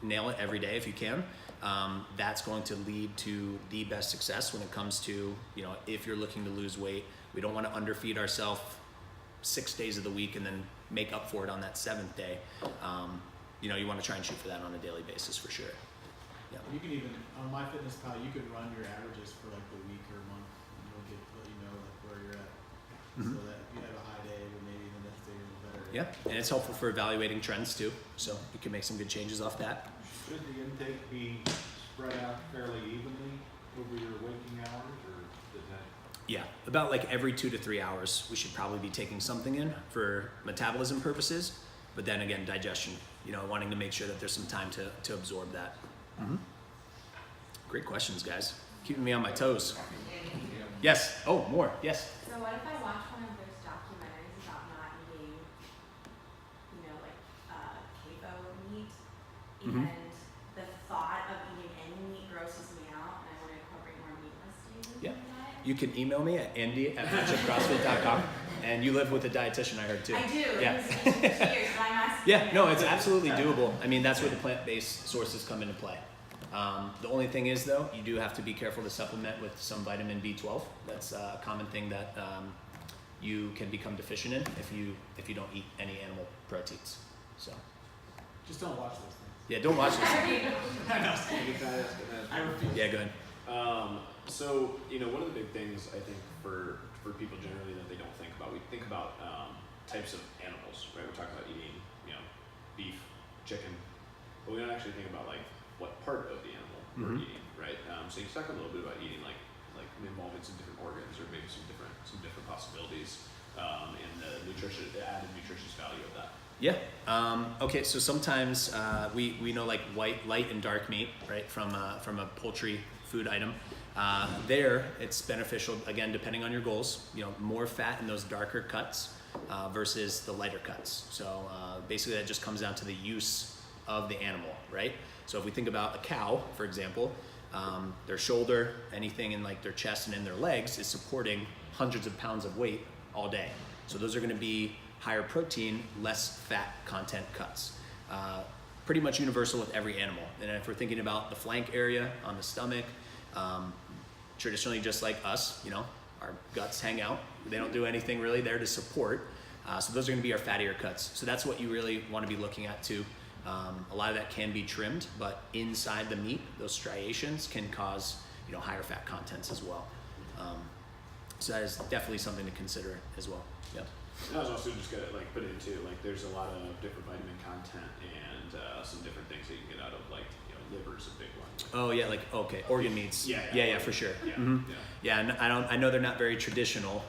nail it every day if you can. That's going to lead to the best success when it comes to, if you're looking to lose weight. We don't want to underfeed ourselves 6 days of the week and then make up for it on that 7th day. You want to try and shoot for that on a daily basis for sure. Yeah. You can even, on MyFitnessPal, you could run your averages for like the week or month, and it'll let you know like where you're at. Mm-hmm. So that if you have a high day, then maybe the next day is better. Yeah, and it's helpful for evaluating trends too. So you can make some good changes off that. Should the intake be spread out fairly evenly over your waking hours, or does that? Yeah, about like every 2 to 3 hours, we should probably be taking something in for metabolism purposes. But then again, digestion, wanting to make sure that there's some time to absorb that. Mm-hmm. Great questions, guys. Keeping me on my toes. Yes. Oh, more. Yes. So what if I watch one of those documentaries about not eating and the thought of eating any meat grosses me out, and I want to incorporate more meatless days into Yeah. my diet. You can email me at andy@friendshipcrossfit.com. And you live with a dietitian, I heard too. I do. Yeah. It's cheers, but I'm asking. Yeah, no, it's absolutely doable. I mean, that's where the plant-based sources come into play. The only thing is, though, you do have to be careful to supplement with some vitamin B12. That's a common thing that you can become deficient in if you don't eat any animal proteins. So, Just don't watch those things. yeah, don't watch this. I refuse. Yeah, go ahead. So, one of the big things I think for people generally that they don't think about, we think about types of animals, right? We're talking about eating, beef, chicken, but we don't actually think about like what part of the animal we're eating, right? So you talk a little bit about eating like involving some different organs or maybe some different possibilities, and the added nutritious value of that. Yeah. Okay. So sometimes we know like light and dark meat, right, from a poultry food item. There, it's beneficial again depending on your goals. More fat in those darker cuts versus the lighter cuts. So basically, that just comes down to the use of the animal, right? So if we think about a cow, for example, their shoulder, anything in like their chest and in their legs is supporting hundreds of pounds of weight all day. So those are going to be higher protein, less fat content cuts. Pretty much universal with every animal. And if we're thinking about the flank area on the stomach, traditionally just like us, our guts hang out. They don't do anything really there to support. So those are going to be our fattier cuts. So that's what you really want to be looking at too. A lot of that can be trimmed, but inside the meat, those striations can cause higher fat contents as well. So that is definitely something to consider as well. Yeah. And I was also just gonna put it into there's a lot of different vitamin content and some different things that you can get out of liver's a big one. Oh yeah, okay, organ meats. Yeah, for sure. Yeah, Yeah, and I know they're not very traditional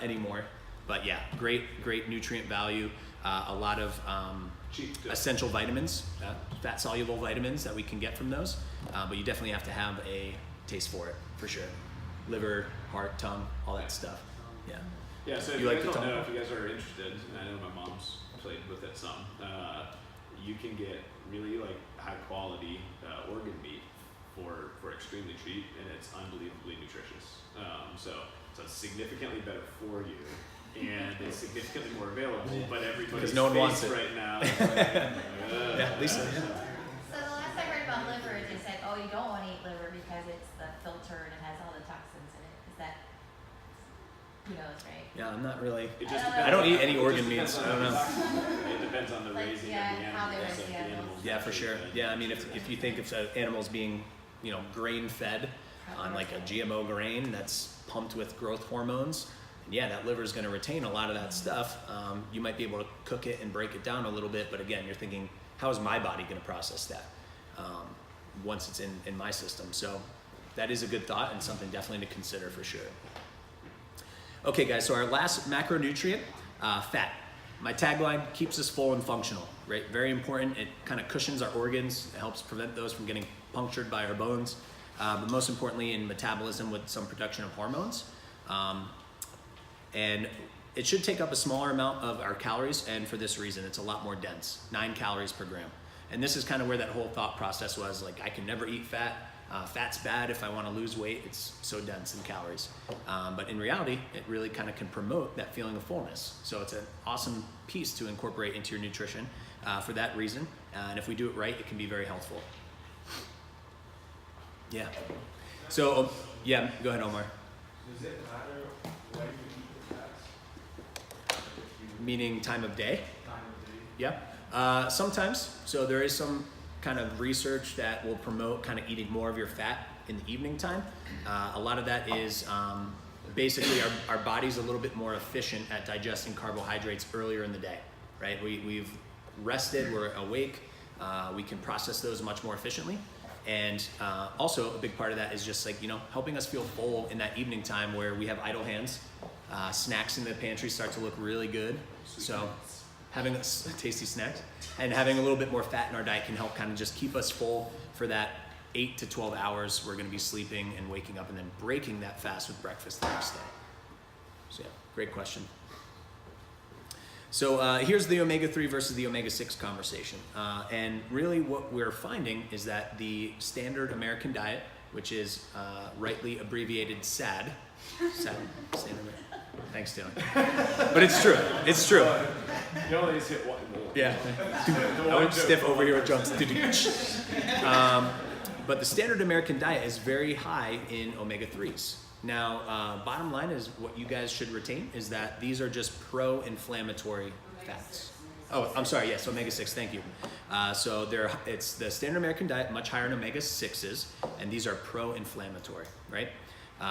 anymore, but yeah, great nutrient value. A lot of essential vitamins, fat soluble vitamins that we can get from those, but you definitely have to have a taste for it for sure. Liver, heart, tongue, all that stuff. Yeah. Yeah, so if You you like guys the don't know, tongue? if you guys are interested, and I know my mom's played with it some, you can get really high quality organ meat for extremely cheap, and it's unbelievably nutritious. So it's significantly better for you, and it's significantly more available, but everybody's Because no one wants face it. right now. Yeah, Lisa. So the last I heard about liver, it just said, oh, you don't want to eat liver because it's the filter and it has all the toxins in it. Is that, who knows, right? Yeah, I'm not really. It just I don't eat any it organ just meats. depends I on don't know. It depends on the raising yeah, of the how they animals. raise if the the animals. animals Yeah, for sure. actually Yeah, I mean, if you think if an animal's being, grain fed on like a GMO grain that's pumped with growth hormones, and yeah, that liver is going to retain a lot of that stuff. You might be able to cook it and break it down a little bit, but again, you're thinking, how is my body going to process that once it's in my system? So that is a good thought and something definitely to consider for sure. Okay, guys, so our last macronutrient, fat. My tagline, keeps us full and functional, right? Very important. It kind of cushions our organs. It helps prevent those from getting punctured by our bones. But most importantly, in metabolism with some production of hormones. And it should take up a smaller amount of our calories, and for this reason, it's a lot more dense, 9 calories per gram. And this is kind of where that whole thought process was, I can never eat fat. Fat's bad if I want to lose weight. It's so dense in calories. But in reality, it really kind of can promote that feeling of fullness. So it's an awesome piece to incorporate into your nutrition for that reason. And if we do it right, it can be very helpful. Yeah. So, yeah, go ahead, Omar. Does it matter when you eat the fats? Meaning time of day? Time of day? Yeah. Sometimes. So there is some kind of research that will promote kind of eating more of your fat in the evening time. A lot of that is basically our body's a little bit more efficient at digesting carbohydrates earlier in the day, right? We've rested, we're awake, we can process those much more efficiently. And also a big part of that is just helping us feel full in that evening time where we have idle hands. Snacks in the pantry start to look really good. So having tasty snacks and having a little bit more fat in our diet can help kind of just keep us full for that 8 to 12 hours we're going to be sleeping and waking up and then breaking that fast with breakfast the next day. So yeah, great question. So here's the omega-3 versus the omega-6 conversation. And really what we're finding is that the standard American diet, which is rightly abbreviated SAD, standard, thanks, Taylor. But it's true, it's true. You always hit one. Yeah, I went stiff over here with jumps. But the standard American diet is very high in omega-3s. Now, bottom line is what you guys should retain is that these are just pro-inflammatory fats. Oh, I'm sorry, yes, omega-6, thank you. So it's the standard American diet, much higher in omega-6s, and these are pro-inflammatory, right?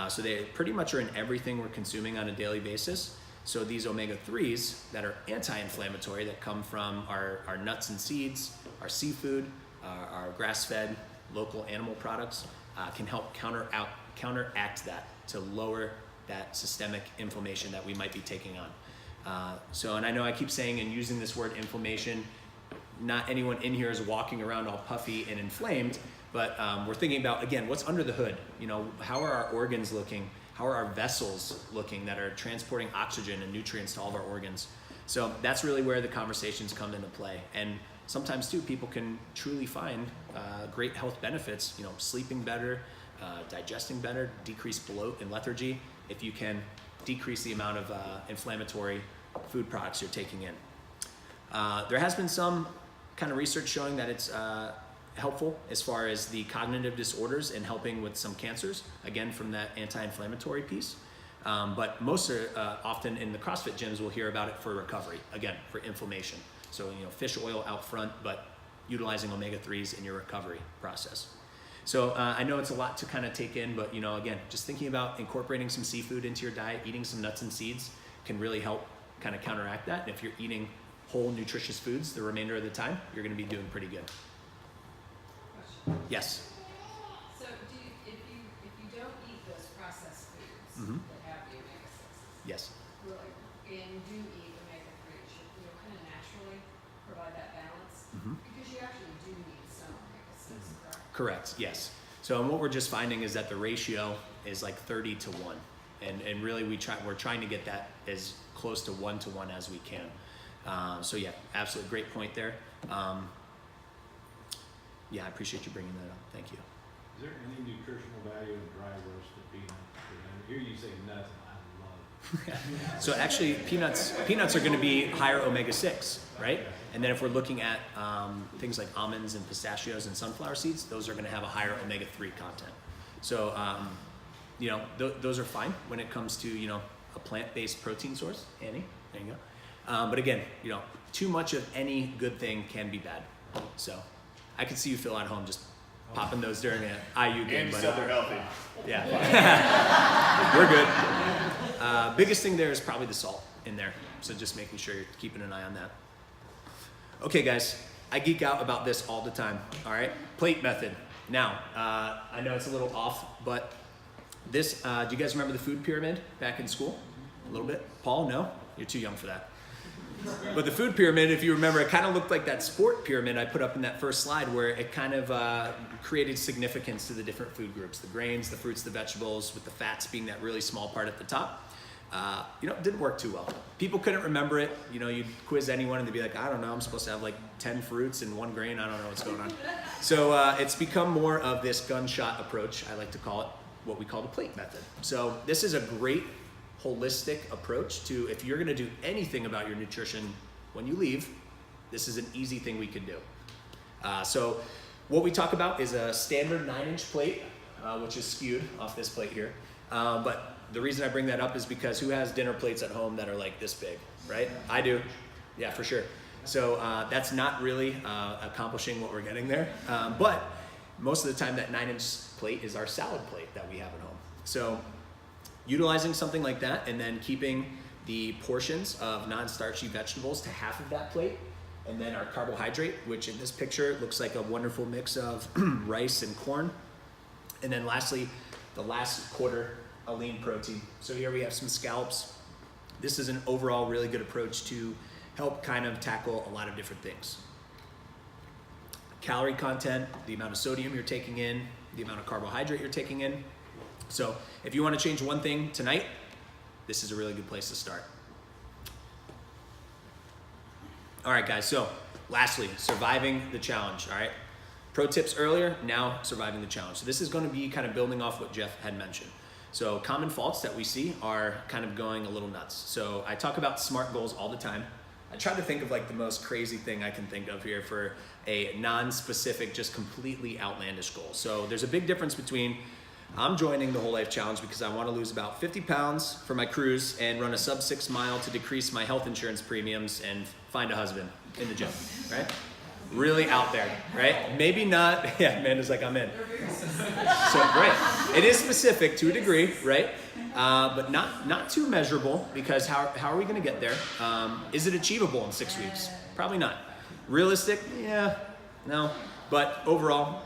So they pretty much are in everything we're consuming on a daily basis. So these omega-3s that are anti-inflammatory that come from our nuts and seeds, our seafood, our grass-fed, local animal products can help counteract that to lower that systemic inflammation that we might be taking on. And I know I keep saying and using this word inflammation, not anyone in here is walking around all puffy and inflamed, but we're thinking about, again, what's under the hood? You know, how are our organs looking? How are our vessels looking that are transporting oxygen and nutrients to all of our organs? So that's really where the conversations come into play. And sometimes too, people can truly find great health benefits, you know, sleeping better, digesting better, decrease bloat and lethargy, if you can decrease the amount of inflammatory food products you're taking in. There has been some kind of research showing that it's helpful as far as the cognitive disorders and helping with some cancers, again, from that anti-inflammatory piece. But most are often in the CrossFit gyms, we'll hear about it for recovery, again, for inflammation. So, you know, fish oil out front, but utilizing omega-3s in your recovery process. So I know it's a lot to kind of take in, but, you know, again, just thinking about incorporating some seafood into your diet, eating some nuts and seeds can really help kind of counteract that. And if you're eating whole, nutritious foods the remainder of the time, you're going to be doing pretty good. Question. Yes? So if you don't eat those processed foods that have the omega-6s, Yes. and do eat omega-3s, you kind of naturally provide that balance? Because you actually do need some omega-6, correct? Correct, yes. So and what we're just finding is that the ratio is like 30 to 1. And really we're trying to get that as close to 1 to 1 as we can. So yeah, absolutely great point there. Yeah, I appreciate you bringing that up. Thank you. Is there any nutritional value in dry roasted peanuts? Here you say nuts, and I love. So actually, peanuts are going to be higher omega-6, right? And then if we're looking at things like almonds and pistachios and sunflower seeds, those are going to have a higher omega-3 content. So, you know, those are fine when it comes to, you know, a plant-based protein source. Annie, there you go. But again, you know, too much of any good thing can be bad. So I could see you, Phil, at home just popping those during an IU game. And you said they're healthy. Yeah. We're good. Biggest thing there is probably the salt in there. So just making sure you're keeping an eye on that. Okay, guys, I geek out about this all the time, all right? Plate method. Now, I know it's a little off, but this, do you guys remember the food pyramid back in school? A little bit? Paul, no? You're too young for that. But the food pyramid, if you remember, it kind of looked like that sport pyramid I put up in that first slide where it kind of created significance to the different food groups, the grains, the fruits, the vegetables, with the fats being that really small part at the top. You know, it didn't work too well. People couldn't remember it. You know, you'd quiz anyone and they'd be like, I don't know, I'm supposed to have like 10 fruits and 1 grain. I don't know what's going on. So it's become more of this gunshot approach. I like to call it what we call the plate method. So this is a great holistic approach to, if you're gonna do anything about your nutrition when you leave, this is an easy thing we can do. So what we talk about is a standard 9-inch plate, which is skewed off this plate here. But the reason I bring that up is because who has dinner plates at home that are like this big, right? I do, yeah, for sure. So that's not really accomplishing what we're getting there. But most of the time that 9-inch plate is our salad plate that we have at home. So utilizing something like that and then keeping the portions of non-starchy vegetables to half of that plate, and then our carbohydrate, which in this picture looks like a wonderful mix of rice and corn. And then lastly, the last quarter, a lean protein. So here we have some scallops. This is an overall really good approach to help kind of tackle a lot of different things. Calorie content, the amount of sodium you're taking in, the amount of carbohydrate you're taking in. So if you want to change one thing tonight, this is a really good place to start. All right, guys. So lastly, surviving the challenge. All right. Pro tips earlier, now surviving the challenge. So this is going to be kind of building off what Jeff had mentioned. So common faults that we see are kind of going a little nuts. So I talk about SMART goals all the time. I try to think of like the most crazy thing I can think of here for a non-specific, just completely outlandish goal. So there's a big difference between I'm joining the Whole Life Challenge because I want to lose about 50 pounds for my cruise and run a sub 6 mile to decrease my health insurance premiums and find a husband in the gym, right? Really out there, right? Maybe not. Yeah, Amanda's like, I'm in. So great. It is specific to a degree, right? But not too measurable, because how are we going to get there? Is it achievable in 6 weeks? Probably not. Realistic? Yeah, no. But overall,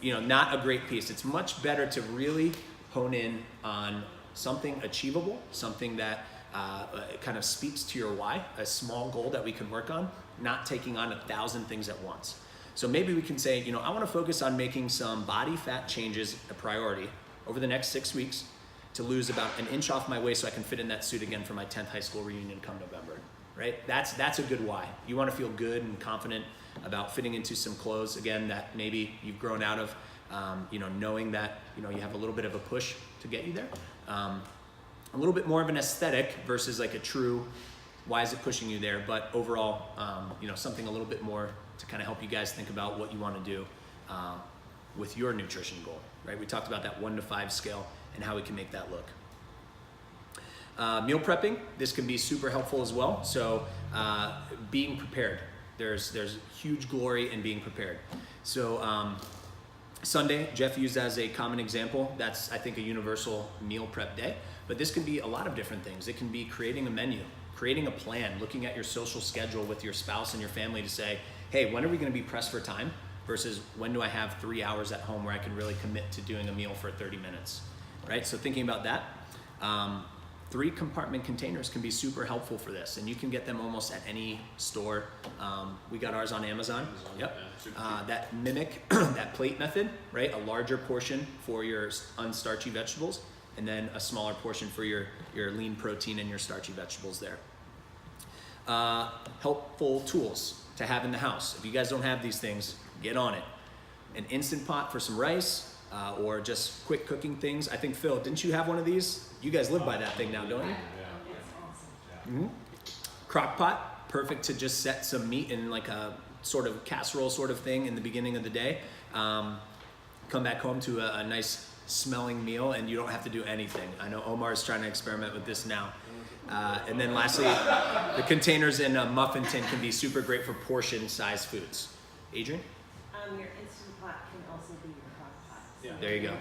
not a great piece. It's much better to really hone in on something achievable, something that kind of speaks to your why, a small goal that we can work on, not taking on 1,000 things at once. So maybe we can say, I want to focus on making some body fat changes a priority over the next 6 weeks to lose about an inch off my waist so I can fit in that suit again for my 10th high school reunion come November, right? That's a good why. You want to feel good and confident about fitting into some clothes, again, that maybe you've grown out of, knowing that, you have a little bit of a push to get you there. A little bit more of an aesthetic versus like a true, why is it pushing you there? But overall, something a little bit more to kind of help you guys think about what you want to do with your nutrition goal, right? We talked about that 1 to 5 scale and how we can make that look. Meal prepping, this can be super helpful as well. So being prepared, there's huge glory in being prepared. So Sunday, Jeff used as a common example. That's, I think, a universal meal prep day. But this can be a lot of different things. It can be creating a menu, creating a plan, looking at your social schedule with your spouse and your family to say, hey, when are we going to be pressed for time versus when do I have 3 hours at home where I can really commit to doing a meal for 30 minutes, right? So thinking about that, 3 compartment containers can be super helpful for this, and you can get them almost at any store. We got ours on Amazon. Yep. That mimic that plate method, right? A larger portion for your unstarchy vegetables, and then a smaller portion for your lean protein and your starchy vegetables there. Helpful tools to have in the house. If you guys don't have these things, get on it. An Instant Pot for some rice, or just quick cooking things. I think, Phil, didn't you have one of these? You guys live by that thing now, don't you? Mm-hmm. Crock pot, perfect to just set some meat in like a sort of casserole sort of thing in the beginning of the day. Come back home to a nice smelling meal and you don't have to do anything. I know Omar is trying to experiment with this now. And then lastly, the containers in a muffin tin can be super great for portion size foods. Adrian? Your Instant Pot can also be your crock pot. Yeah. There you go.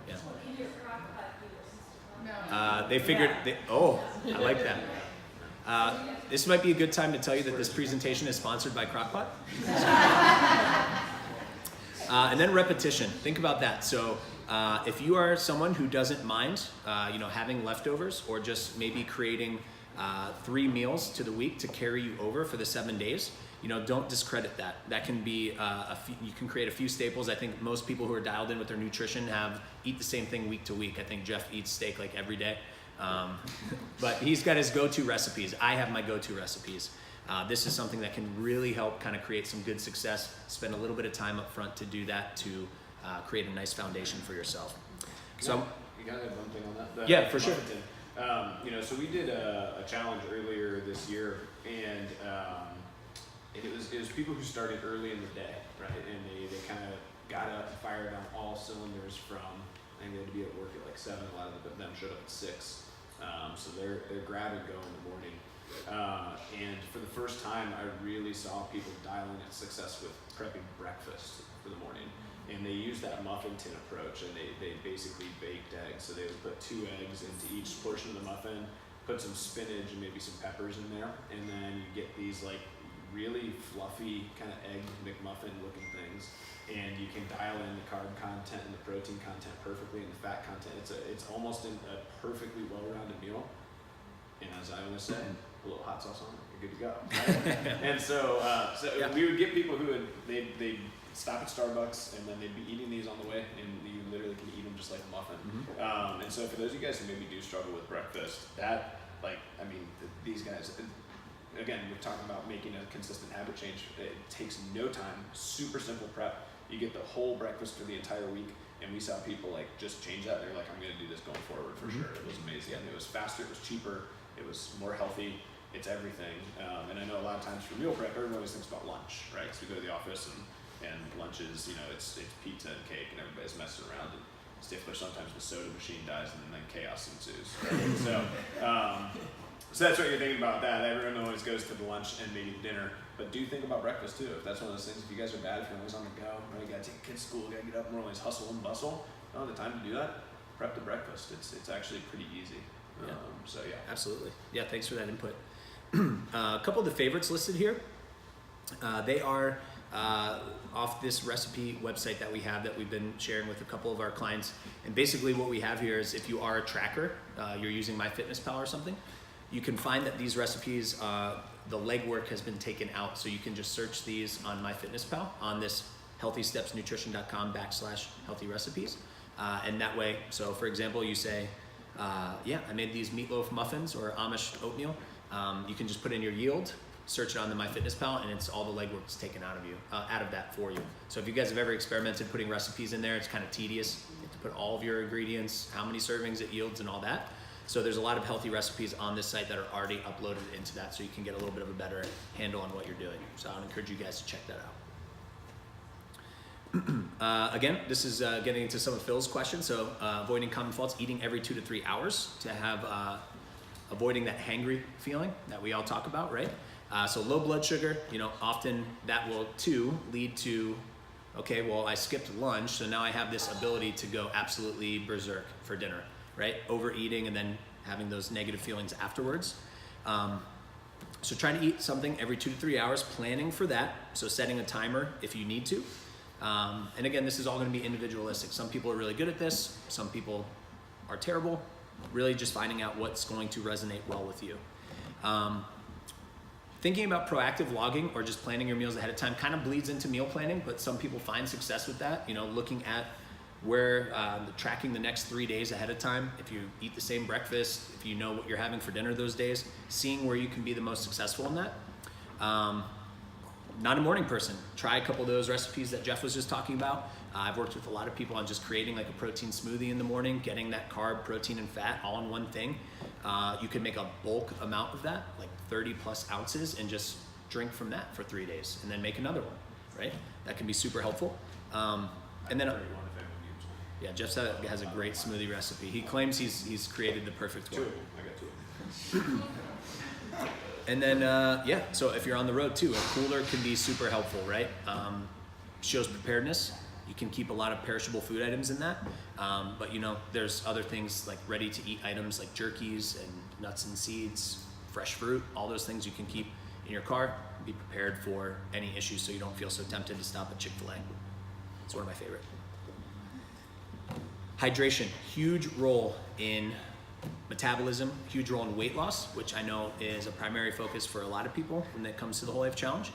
Yeah. Can your crock pot be your Instant Pot? They figured, I like that. This might be a good time to tell you that this presentation is sponsored by Crock-Pot. And then repetition, think about that. So if you are someone who doesn't mind, having leftovers or just maybe creating 3 meals to the week to carry you over for the 7 days, don't discredit that. That can be, you can create a few staples. I think most people who are dialed in with their nutrition eat the same thing week to week. I think Jeff eats steak like every day. But he's got his go-to recipes. I have my go-to recipes. This is something that can really help kind of create some good success. Spend a little bit of time up front to do that to create a nice foundation for yourself. So you got to add one thing on that. Yeah, for sure. So we did a challenge earlier this year, and it was people who started early in the day, right? And they kind of got up and fired on all cylinders from, I think they had to be at work at like 7, a lot of them showed up at 6. So they're grab and go in the morning. And for the first time, I really saw people dialing in success with prepping breakfast for the morning. And they used that muffin tin approach, and they basically baked eggs. So they would put 2 eggs into each portion of the muffin, put some spinach and maybe some peppers in there, and then you get these like really fluffy kind of egg McMuffin looking things. And you can dial in the carb content and the protein content perfectly, and the fat content. It's almost a perfectly well-rounded meal. And as I always say, a little hot sauce on it, you're good to go. Right? And so we would get people who they'd stop at Starbucks, and then they'd be eating these on the way, and you literally can eat them just like a muffin. Mm-hmm. And so for those of you guys who maybe do struggle with breakfast, these guys, again, we're talking about making a consistent habit change. It takes no time, super simple prep. You get the whole breakfast for the entire week, and we saw people like just change that. They're like, I'm going to do this going forward for sure. It was amazing. It was faster, it was cheaper, it was more healthy. It's everything. And I know a lot of times for meal prep, everyone always thinks about lunch, right? So we go to the office and lunch is, it's pizza and cake, and everybody's messing around. And Stifler, sometimes the soda machine dies, and then chaos ensues. Right? So that's what you're thinking about that. Everyone always goes to the lunch and maybe dinner, but do think about breakfast too. If that's one of those things, if you guys are bad, if you're always on the go, right? You gotta take kids to school, gotta get up, and we're always hustle and bustle. You don't have the time to do that. Prep the breakfast. It's actually pretty easy. Yeah. So yeah. Absolutely. Yeah, thanks for that input. A couple of the favorites listed here. They are off this recipe website that we have that we've been sharing with a couple of our clients. And basically what we have here is if you are a tracker, you're using MyFitnessPal or something, you can find that these recipes, the legwork has been taken out. So you can just search these on MyFitnessPal on this healthystepsnutrition.com/healthy recipes. And that way, so for example, you say, I made these meatloaf muffins or Amish oatmeal. You can just put in your yield, search it on the MyFitnessPal, and it's all the legwork is taken out of that for you. So if you guys have ever experimented putting recipes in there, it's kind of tedious. You have to put all of your ingredients, how many servings it yields, and all that. So there's a lot of healthy recipes on this site that are already uploaded into that, so you can get a little bit of a better handle on what you're doing. So I would encourage you guys to check that out. Again, this is getting into some of Phil's questions. So avoiding common faults, eating every 2 to 3 hours to have avoiding that hangry feeling that we all talk about, right? So low blood sugar, often that will too lead to, okay, well, I skipped lunch, so now I have this ability to go absolutely berserk for dinner, right? Overeating and then having those negative feelings afterwards. So trying to eat something every 2 to 3 hours, planning for that. So setting a timer if you need to. And again, this is all going to be individualistic. Some people are really good at this. Some people are terrible. Really just finding out what's going to resonate well with you. Thinking about proactive logging or just planning your meals ahead of time kind of bleeds into meal planning, but some people find success with that. Looking at where tracking the next 3 days ahead of time. If you eat the same breakfast, if you know what you're having for dinner those days, seeing where you can be the most successful in that. Not a morning person. Try a couple of those recipes that Jeff was just talking about. I've worked with a lot of people on just creating like a protein smoothie in the morning, getting that carb, protein, and fat all in one thing. You could make a bulk amount of that, like 30 plus ounces, and just drink from that for 3 days, and then make another one, right? That can be super helpful. And then, yeah, Jeff has a great smoothie recipe. He claims he's created the perfect one. I got 2. And then, so if you're on the road too, a cooler can be super helpful, right? Shows preparedness. You can keep a lot of perishable food items in that. But there's other things like ready to eat items like jerkies and nuts and seeds, fresh fruit, all those things you can keep in your car. Be prepared for any issues so you don't feel so tempted to stop at Chick-fil-A. It's one of my favorite. Hydration, huge role in metabolism, huge role in weight loss, which I know is a primary focus for a lot of people when it comes to the Whole Life Challenge.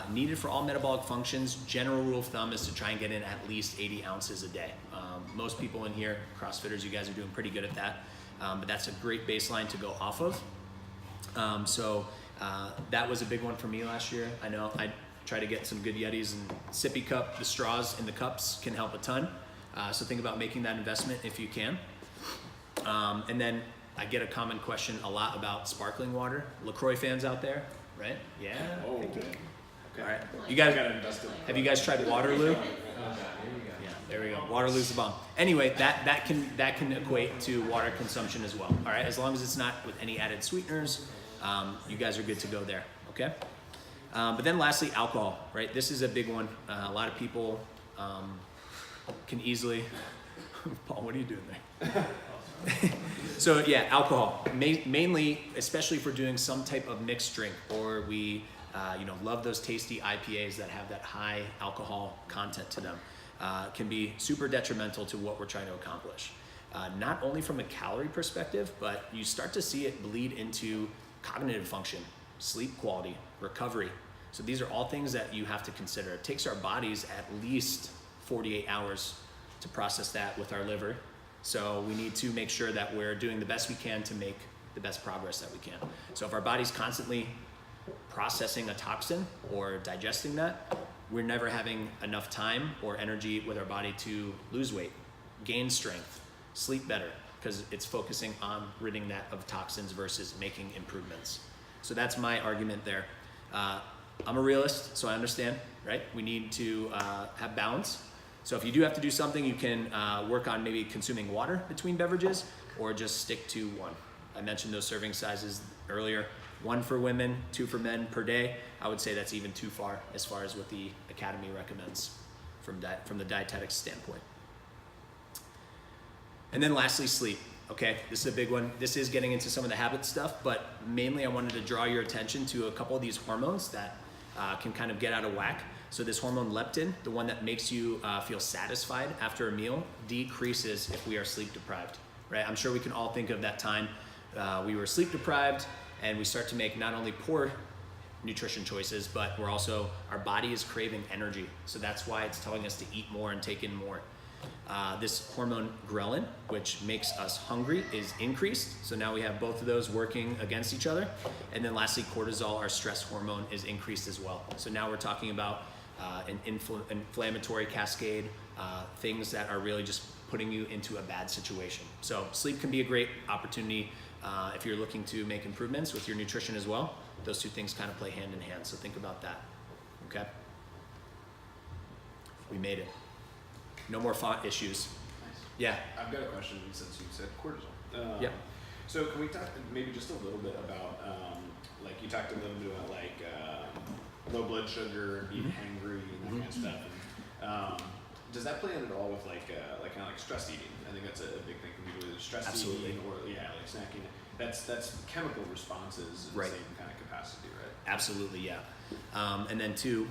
Needed for all metabolic functions. General rule of thumb is to try and get in at least 80 ounces a day. Most people in here, CrossFitters, you guys are doing pretty good at that, but that's a great baseline to go off of. That was a big one for me last year. I know I try to get some good Yetis and sippy cup. The straws in the cups can help a ton. So think about making that investment if you can. And then I get a common question a lot about sparkling water. LaCroix fans out there, right? Yeah. Oh, thank you. okay. All right. You guys gotta invest in. Have you guys tried Waterloo? Yeah, there we go. Waterloo's the bomb. Anyway, that can equate to water consumption as well. All right, as long as it's not with any added sweeteners, you guys are good to go there. Okay. But then lastly, alcohol. Right. This is a big one. A lot of people can easily. Paul, what are you doing there? So yeah, alcohol, mainly, especially if we're doing some type of mixed drink, or we, love those tasty IPAs that have that high alcohol content to them, can be super detrimental to what we're trying to accomplish. Not only from a calorie perspective, but you start to see it bleed into cognitive function, sleep quality, recovery. So these are all things that you have to consider. It takes our bodies at least 48 hours to process that with our liver. So we need to make sure that we're doing the best we can to make the best progress that we can. So if our body's constantly processing a toxin or digesting that, we're never having enough time or energy with our body to lose weight, gain strength, sleep better, because it's focusing on ridding that of toxins versus making improvements. So that's my argument there. I'm a realist, so I understand, right? We need to have balance. So if you do have to do something, you can work on maybe consuming water between beverages or just stick to one. I mentioned those serving sizes earlier. 1 for women, 2 for men per day. I would say that's even too far as what the Academy recommends from the dietetics standpoint. And then lastly, sleep. Okay, this is a big one. This is getting into some of the habit stuff, but mainly I wanted to draw your attention to a couple of these hormones that can kind of get out of whack. So this hormone leptin, the one that makes you feel satisfied after a meal, decreases if we are sleep deprived, right? I'm sure we can all think of that time we were sleep deprived and we start to make not only poor nutrition choices, but our body is craving energy. So that's why it's telling us to eat more and take in more. This hormone ghrelin, which makes us hungry, is increased. So now we have both of those working against each other. And then lastly, cortisol, our stress hormone, is increased as well. So now we're talking about an inflammatory cascade, things that are really just putting you into a bad situation. So sleep can be a great opportunity if you're looking to make improvements with your nutrition as well. Those two things kind of play hand in hand. So think about that. Okay? We made it. No more font issues. Nice. Yeah. I've got a question since you said cortisol. Yep. So can we talk maybe just a little bit about, like you talked a little bit about like low blood sugar, being hangry, and that kind of stuff. And, does that play in at all with like kind of like stress eating? I think that's a big thing for people. Either stress eating or like snacking. That's chemical responses in the same kind of capacity, right? Absolutely, yeah. And then too,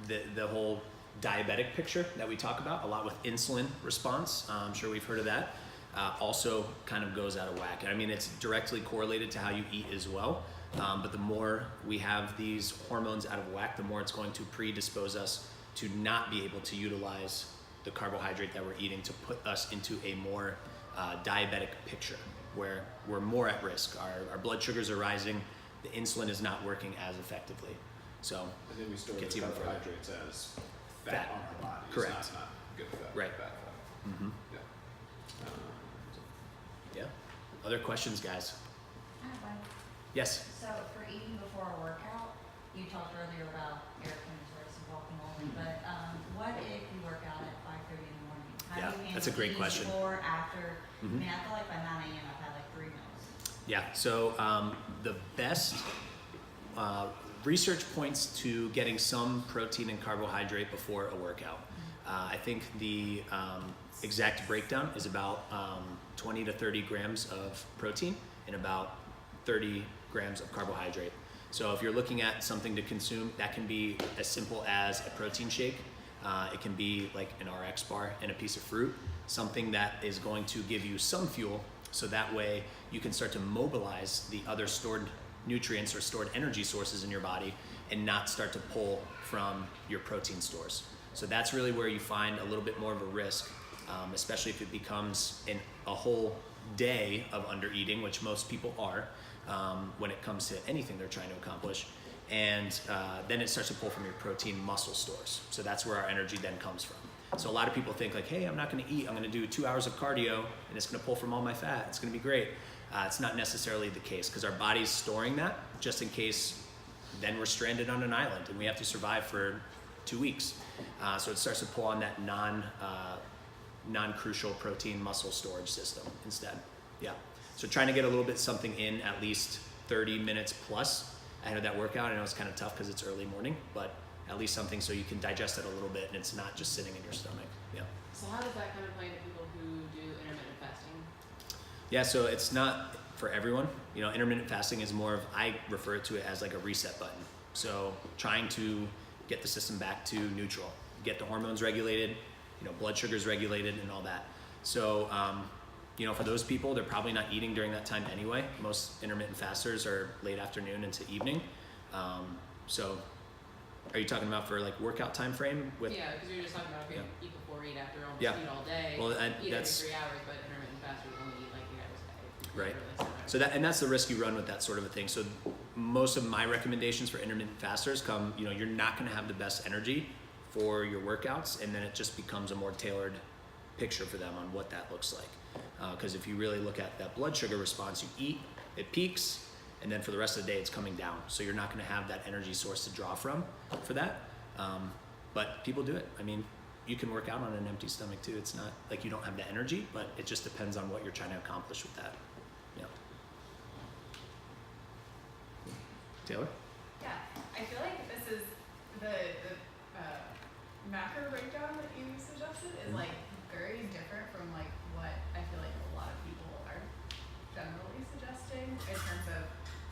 the whole diabetic picture that we talk about a lot with insulin response, I'm sure we've heard of that, also kind of goes out of whack. I mean, it's directly correlated to how you eat as well, but the more we have these hormones out of whack, the more it's going to predispose us to not be able to utilize the carbohydrate that we're eating to put us into a more diabetic picture where we're more at risk. Our blood sugars are rising, the insulin is not working as effectively. So and then we store gets the even further. carbohydrates as fat on our body. Correct. It's not good fat. Right. Bad fat. Mm-hmm. Yeah. Yeah. Other questions, guys? I have one. Yes. So for eating before a workout, you talked earlier about air penetrating and walking only, but what if you work out at 5:30 in the morning? How Yeah, do you handle that's a great eating question. before, after? Mhm. I mean, I feel like by 9 a.m. I've had like 3 meals. Yeah, so the best research points to getting some protein and carbohydrate before a workout. I think the exact breakdown is about 20 to 30 grams of protein and about 30 grams of carbohydrate. So if you're looking at something to consume, that can be as simple as a protein shake. It can be like an RX bar and a piece of fruit, something that is going to give you some fuel, so that way you can start to mobilize the other stored nutrients or stored energy sources in your body and not start to pull from your protein stores. So that's really where you find a little bit more of a risk, especially if it becomes a whole day of under eating, which most people are when it comes to anything they're trying to accomplish. And then it starts to pull from your protein muscle stores. So that's where our energy then comes from. So a lot of people think like, hey, I'm not gonna eat, I'm gonna do 2 hours of cardio and it's gonna pull from all my fat, it's gonna be great. It's not necessarily the case because our body's storing that just in case then we're stranded on an island and we have to survive for 2 weeks. So it starts to pull on that non-crucial protein muscle storage system instead. Yeah. So trying to get a little bit something in at least 30 minutes plus ahead of that workout. I know it's kind of tough because it's early morning, but at least something so you can digest it a little bit and it's not just sitting in your stomach. Yeah. So how does that kind of play into people who do intermittent fasting? Yeah, so it's not for everyone. You know, intermittent fasting is more of, I refer to it as like a reset button. So trying to get the system back to neutral, get the hormones regulated, you know, blood sugars regulated and all that. So, you know, for those people, they're probably not eating during that time anyway. Most intermittent fasters are late afternoon into evening. So are you talking about for like workout time frame? Yeah, because you're just talking about if you eat before, eat after, almost Yeah. eat all day, Well, eat that's every 3 hours, but intermittent fasters only eat like 3 hours a day. right. So that's the risk you run with that sort of a thing. So most of my recommendations for intermittent fasters come, you're not going to have the best energy for your workouts, and then it just becomes a more tailored picture for them on what that looks like. Because if you really look at that blood sugar response, you eat, it peaks, and then for the rest of the day it's coming down. So you're not going to have that energy source to draw from for that. But people do it. I mean, you can work out on an empty stomach too. It's not like you don't have the energy, but it just depends on what you're trying to accomplish with that. Yeah. Taylor? Yeah, I feel like this is the macro breakdown that you suggested is like very different from like what I feel like a lot of people are generally suggesting in terms of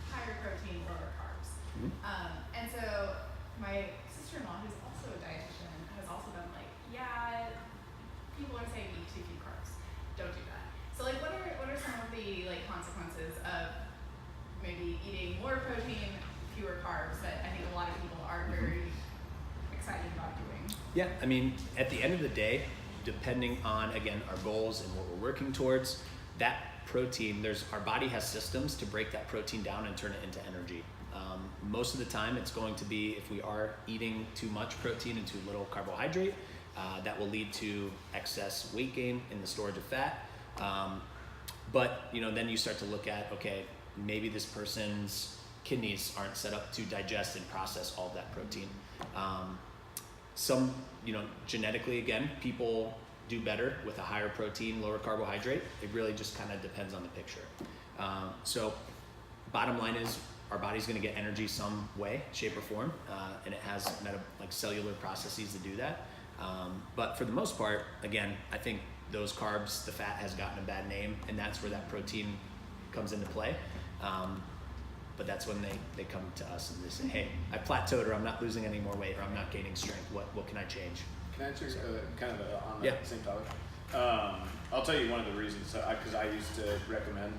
higher protein, lower carbs. And so my sister-in-law, who's also a dietitian, has also been like, yeah, people are saying eat too few carbs. Don't do that. So like, what are some of the like consequences of maybe eating more protein, fewer carbs that I think a lot of people are very excited about doing? Yeah, I mean, at the end of the day, depending on, again, our goals and what we're working towards, that protein, our body has systems to break that protein down and turn it into energy. Most of the time, it's going to be, if we are eating too much protein and too little carbohydrate, that will lead to excess weight gain in the storage of fat. But then you start to look at, okay, maybe this person's kidneys aren't set up to digest and process all of that protein. Some, genetically, again, people do better with a higher protein, lower carbohydrate. It really just kind of depends on the picture. So bottom line is our body's going to get energy some way, shape or form, and it has cellular processes to do that. But for the most part, again, I think those carbs, the fat has gotten a bad name, and that's where that protein comes into play. But that's when they come to us and they say, hey, I plateaued, or I'm not losing any more weight, or I'm not gaining strength. What can I change? Can I answer on that same topic? I'll tell you one of the reasons, because I used to recommend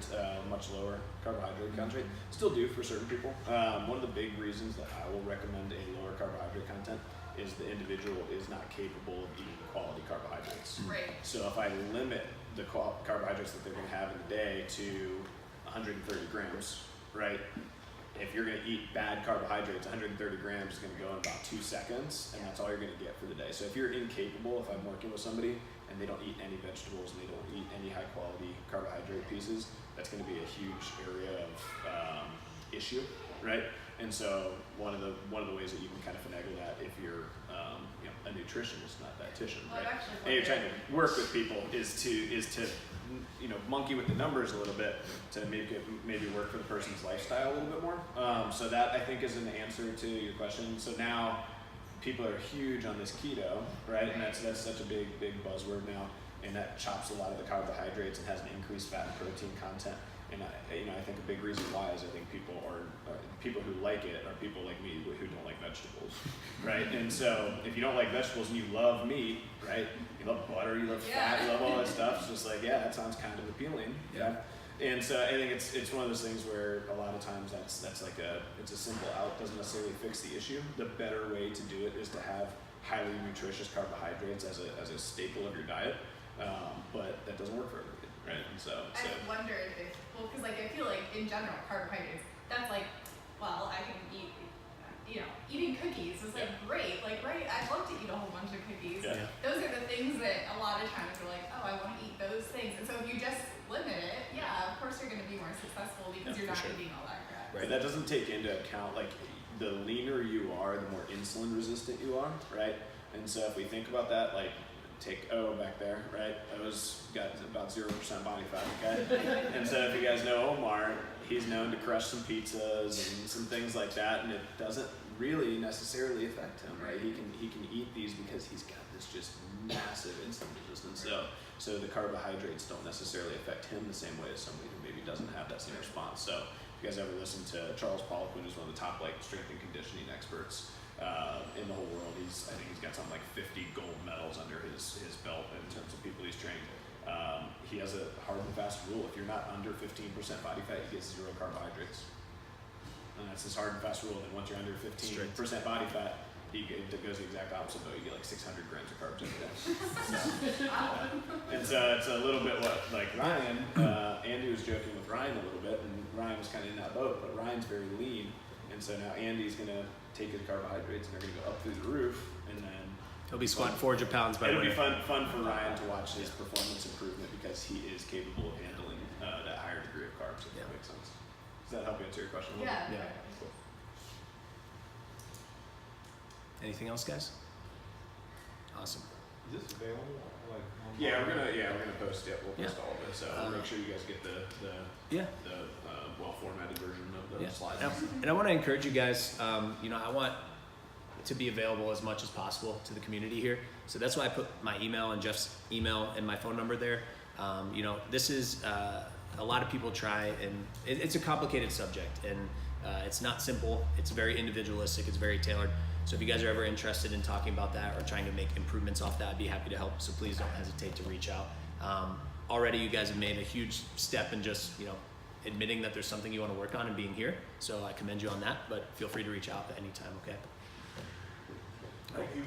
much lower carbohydrate content. Still do for certain people. One of the big reasons that I will recommend a lower carbohydrate content is the individual is not capable of eating quality carbohydrates. Right. So if I limit the carbohydrates that they're going to have in the day to 130 grams, right? If you're going to eat bad carbohydrates, 130 grams is going to go in about 2 seconds, and that's all you're going to get for the day. So if you're incapable, if I'm working with somebody and they don't eat any vegetables and they don't eat any high quality carbohydrate pieces, that's going to be a huge area of issue, right? And so one of the ways that you can kind of finagle that, if you're a nutritionist, not dietitian, right? And you're trying to work with people, is to monkey with the numbers a little bit to maybe work for the person's lifestyle a little bit more. So that, I think, is an answer to your question. So now people are huge on this keto, right? And that's such a big buzzword now, and that chops a lot of the carbohydrates and has an increased fat and protein content. And I think a big reason why is I think people who like it are people like me who don't like vegetables, right? And so if you don't like vegetables and you love meat, right? You love butter, you love fat, you love all that stuff. It's just like, yeah, that sounds kind of appealing, yeah. And so I think it's one of those things where a lot of times that's like it's a simple out, doesn't necessarily fix the issue. The better way to do it is to have highly nutritious carbohydrates as a staple of your diet, but that doesn't work for everybody. Right, and so I wondered if, because I feel like in general carbohydrates, that's like, well, I can eat, eating cookies is great, right? I'd love to eat a whole bunch of cookies. Yeah. Those are the things that a lot of times we're like, oh, I want to eat those things, and so if you just limit it, of course you're going to be more successful because you're not eating all that crap. Right, that doesn't take into account the leaner you are, the more insulin resistant you are, right? And so if we think about that, take O back there, right? O's got about 0% body fat, okay? And so if you guys know Omar, he's known to crush some pizzas and some things like that, and it doesn't really necessarily affect him, right? He can eat these because he's got this just massive insulin resistance. So the carbohydrates don't necessarily affect him the same way as somebody who maybe doesn't have that same response. So if you guys ever listen to Charles Poliquin, who's one of the top strength and conditioning experts in the whole world. I think he's got something like 50 gold medals under his belt in terms of people he's trained. He has a hard and fast rule. If you're not under 15% body fat, you get 0 carbohydrates. And that's his hard and fast rule. And once you're under 15% body fat, It goes the exact opposite though. You get like 600 grams of carbs every day. So, it's a little bit what like Ryan. Andy was joking with Ryan a little bit, and Ryan was kind of in that boat. But Ryan's very lean, and so now Andy's gonna take his carbohydrates and they're gonna go up through the roof, and then He'll be squatting 400 pounds by it'll winter. be fun for Ryan to watch his performance improvement because he is capable of handling that higher degree of carbs. If that makes sense. Does that help answer your question a little Yeah. bit? Yeah. Cool. Anything else, guys? Awesome. Is this available, like? online? Yeah, we're gonna post it. We'll post Yeah. all of it. So make sure you guys get the Yeah. well formatted version of the Yeah. slides. And I want to encourage you guys, I want to be available as much as possible to the community here. So that's why I put my email and Jeff's email and my phone number there. This is, a lot of people try, and it's a complicated subject, and it's not simple. It's very individualistic. It's very tailored. So if you guys are ever interested in talking about that or trying to make improvements off that, I'd be happy to help. So please don't hesitate to reach out. Already you guys have made a huge step in just, admitting that there's something you want to work on and being here. So I commend you on that, but feel free to reach out at any time, okay? Thank you.